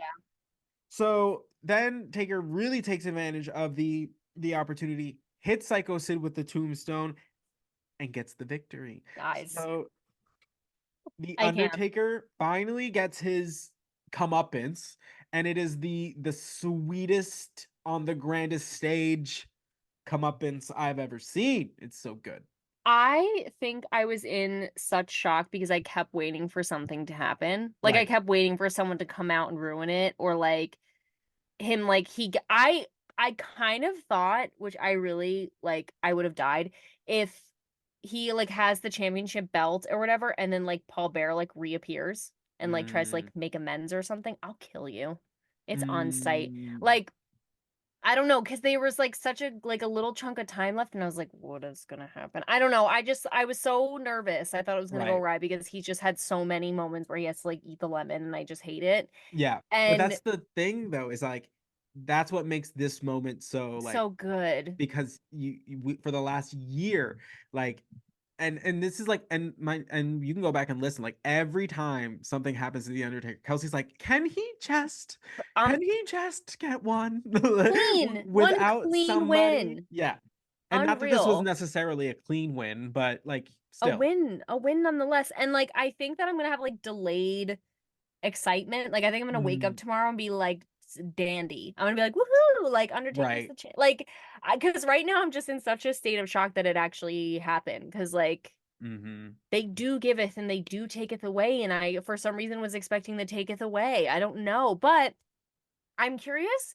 so then Taker really takes advantage of the opportunity, hits Psycho Sid with the tombstone, and gets the victory. guys. So the I can't. Undertaker finally gets his comeuppance, and it is the sweetest on the grandest stage comeuppance I've ever seen. It's so good. I think I was in such shock because I kept waiting for something to happen. Like I Right. kept waiting for someone to come out and ruin it or like him like I kind of thought, which I really like I would have died if he like has the championship belt or whatever and then like Paul Bear like reappears and like tries to Mm, like make amends or something. I'll kill you. It's on site. mm, Like I don't know, because there was like such a like a little chunk of time left, and I was like, what is gonna happen? I don't know. I was so nervous. I thought it was gonna go right. right because he just had so many moments where he has to like eat the lemon, and I just hate it. Yeah. But And that's the thing though, is like that's what makes this moment so like so good. because for the last year, like and this is like and you can go back and listen like every time something happens to the Undertaker, Kelsey's like, Um, can he just get one one without clean somebody? win. Yeah. And not that this was Unreal. necessarily a clean win, but like still. A win nonetheless. And like I think that I'm gonna have like delayed excitement. Like I think I'm gonna wake up Mm, tomorrow and be like dandy. I'm gonna be like woohoo! Like Undertaker's right. the like because right now I'm just in such a state of shock that it actually happened. Because like Mm-hmm. they do giveth and they do taketh away, and I for some reason was expecting the taketh away. I don't know, but I'm curious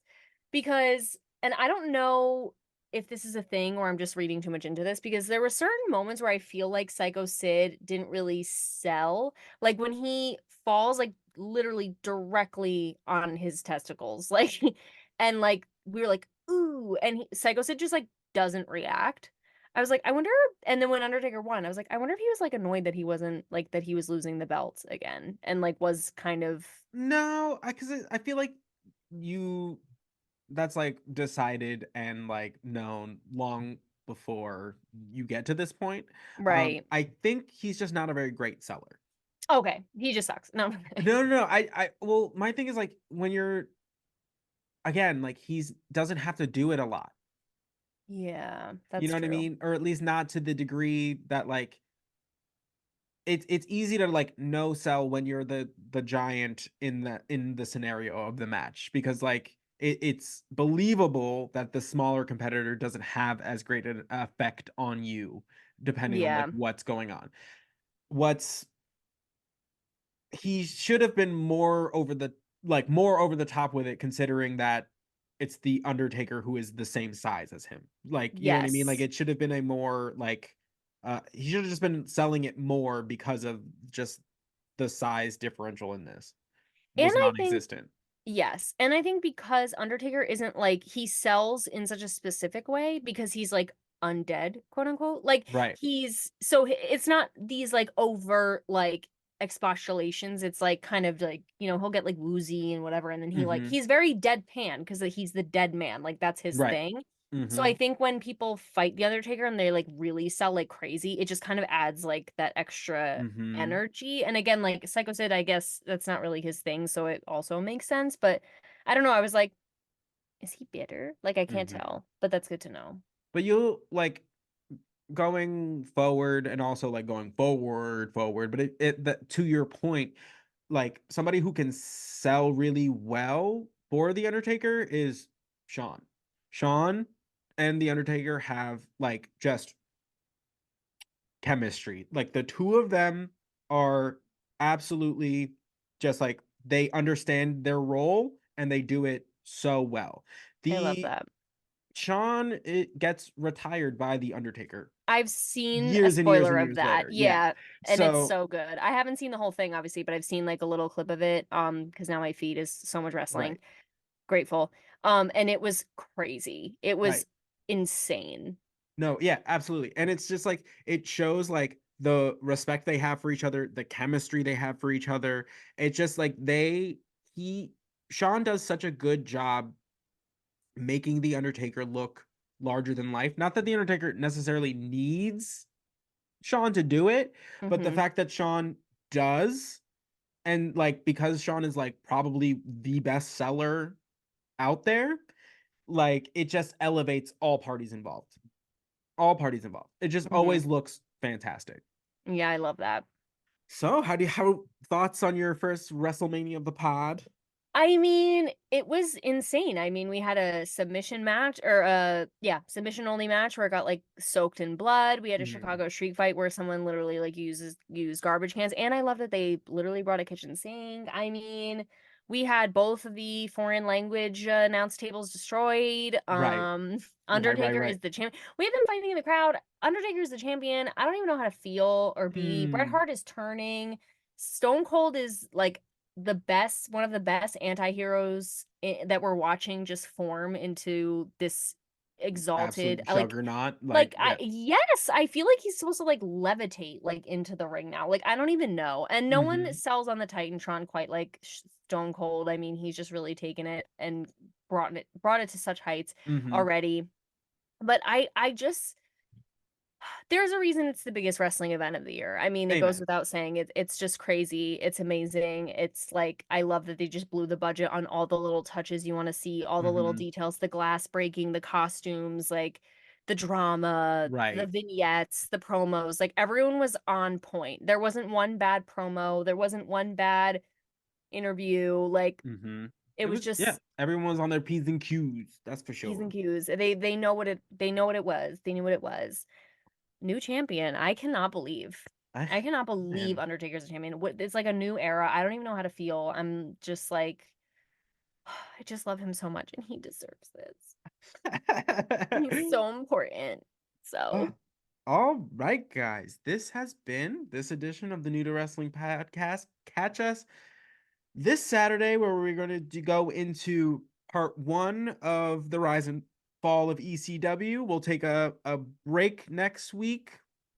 because, and I don't know if this is a thing or I'm just reading too much into this because there were certain moments where I feel like Psycho Sid didn't really sell. Like when he falls, like literally directly on his testicles. Like, and like we were like, ooh, and Psycho Sid just like doesn't react. I was like, I wonder, and then when Undertaker won, I was like, I wonder if he was like annoyed that he wasn't like that he was losing the belt again and like was kind of No, because I feel like you that's like decided and like known long before you get to this point. right. I think he's just not a very great seller. Okay, he just sucks. No. No. Well, my thing is like when you're again, like he's doesn't have to do it a lot. Yeah, You that's know what I true. mean? Or at least not to the degree that like it's easy to like no sell when you're the giant in the scenario of the match because like it's believable that the smaller competitor doesn't have as great an effect on you depending on like Yeah. what's going on. What's he should have been more over the top with it considering that it's the Undertaker who is the same size as him. Like, you know what I mean? Like Yes. it should have been a more like He should have just been selling it more because of just the size differential in this And was I think non-existent. yes. And I think because Undertaker isn't like he sells in such a specific way because he's like undead, quote unquote. Like Right. he's so it's not these like overt like expostulations. It's like kind of like, he'll get like woozy and whatever. And then Mm-hmm. he's very deadpan because he's the dead man. Like that's his Right. thing. So Mm-hmm. I think when people fight the Undertaker and they like really sell like crazy, it just kind of adds like that extra Mm-hmm. energy. And again, like Psycho Sid, I guess that's not really his thing, so it also makes sense. But I don't know. I was like, is he bitter? Like I can't Mm-hmm. tell, but that's good to know. But you like going forward and also like going forward, but it that to your point, like somebody who can sell really well for the Undertaker is Sean. Sean and the Undertaker have like just chemistry. Like the two of them are absolutely just like they understand their role and they do it so well. I love The that. Sean it gets retired by the Undertaker I've seen a years and years spoiler and of years that. later. Yeah. Yeah, and it's So, so good. I haven't seen the whole thing obviously, but I've seen like a little clip of it because now my feed is so much wrestling. right. Grateful. And it was crazy. It was Right. insane. No, yeah, absolutely. And it's just like it shows like the respect they have for each other, the chemistry they have for each other. It's just like he Sean does such a good job making the Undertaker look larger than life. Not that the Undertaker necessarily needs Sean to do it, but the Hmm. fact that Sean does, and like because Sean is like probably the best seller out there, like it just elevates all parties involved. All parties involved. It just Hmm. always looks fantastic. Yeah, I love that. So, how thoughts on your first WrestleMania of the pod? I mean, it was insane. I mean, we had a submission match or submission only match where it got like soaked in blood. We had a Mm, Chicago street fight where someone literally like used garbage cans. And I love that they literally brought a kitchen sink. I mean, we had both of the foreign language announce tables destroyed. right, Undertaker right. is the champ. We have them fighting in the crowd. Undertaker is the champion. I don't even know how to feel or be. Bret Hmm. Hart is turning. Stone Cold is like one of the best anti-heroes that we're watching just form into this exalted Absolute juggernaut. Like, yeah. yes, I feel like he's supposed to like levitate like into the ring now. Like I don't even know. And no one Mm-hmm. sells on the Titantron quite like Stone Cold. I mean, he's just really taken it and brought it to such heights Mm-hmm. already. But I just there's a reason it's the biggest wrestling event of the year. I mean, it goes Amen. without saying. It's just crazy. It's amazing. It's like I love that they just blew the budget on all the little touches you want to see, all the little Mm-hmm. details, the glass breaking, the costumes, like the drama, the Right. vignettes, the promos. Like everyone was on point. There wasn't one bad promo. There wasn't one bad interview. Like Mm-hmm. it It was was, yeah, just everyone was on their P's and Q's. That's for P's and sure. Q's. They know what it was. They knew what it was. New champion. I, I cannot believe man. Undertaker's a champion. It's like a new era. I don't even know how to feel. I'm just like, I just love him so much and he deserves this. He's so important. So, All right, guys. This has been this edition of the New to Wrestling podcast. Catch us this Saturday, where we're going to go into part one of the rise and fall of ECW. We'll take a break next week,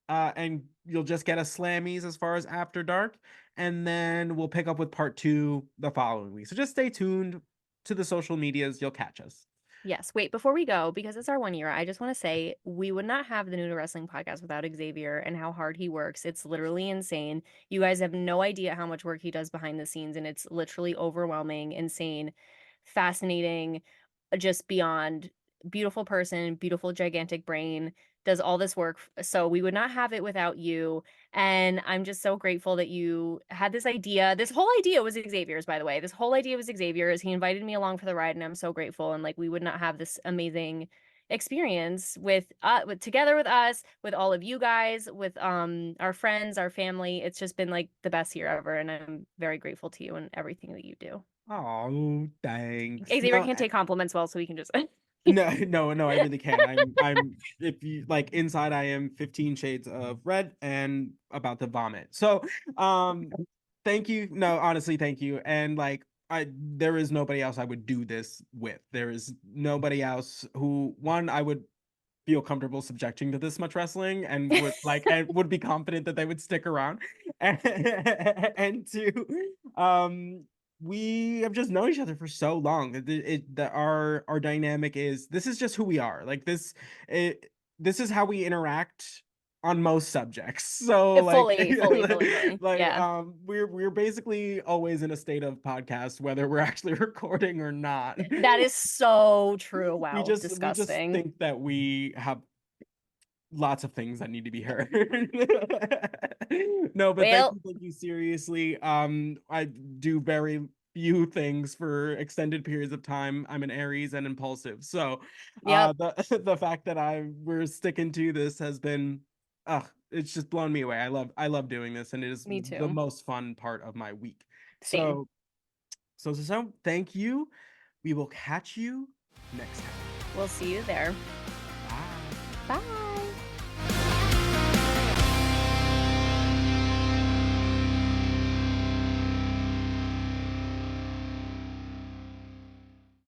and you'll just get a slammies as far as After Dark, and then we'll pick up with part two the following week. So just stay tuned to the social medias. You'll catch us. yes. Wait, before we go, because it's our 1 year, I just want to say we would not have the New to Wrestling podcast without Xavier and how hard he works. It's literally insane. You guys have no idea how much work he does behind the scenes, and it's literally overwhelming, insane, fascinating, just beyond beautiful person, beautiful, gigantic brain, does all this work. So we would not have it without you. And I'm just so grateful that you had this idea. This whole idea was Xavier's, by the way. This whole idea was Xavier's. He invited me along for the ride, and I'm so grateful. And like, we would not have this amazing experience with together with us, with all of you guys, with our friends, our family. It's just been like the best year ever, and I'm very grateful to you and everything that you do. Oh, thanks. Xavier No, can't take compliments well, so we can just No, I really can't. I'm if you like inside I am 15 shades of red and about to vomit. So, um thank you. No, honestly, thank you. And like there is nobody else I would do this with. There is nobody else who one I would feel comfortable subjecting to this much wrestling and would be confident that they would stick around. And two, um we have just known each other for so long. Our dynamic is this is just who we are. Like this is how we interact on most subjects. So like Fully. like Yeah. we're basically always in a state of podcast whether we're actually recording or not. That is so true. we Wow, just we just disgusting. think that we have lots of things that need to be heard. No, but Well, thank you seriously. I do very few things for extended periods of time. I'm an Aries and impulsive. So yep, the the fact that we're sticking to this has been it's just blown me away. I love doing this and it is me the too. most fun part of my week. Same. So thank you. We will catch you next time. We'll see you there. Bye. Bye.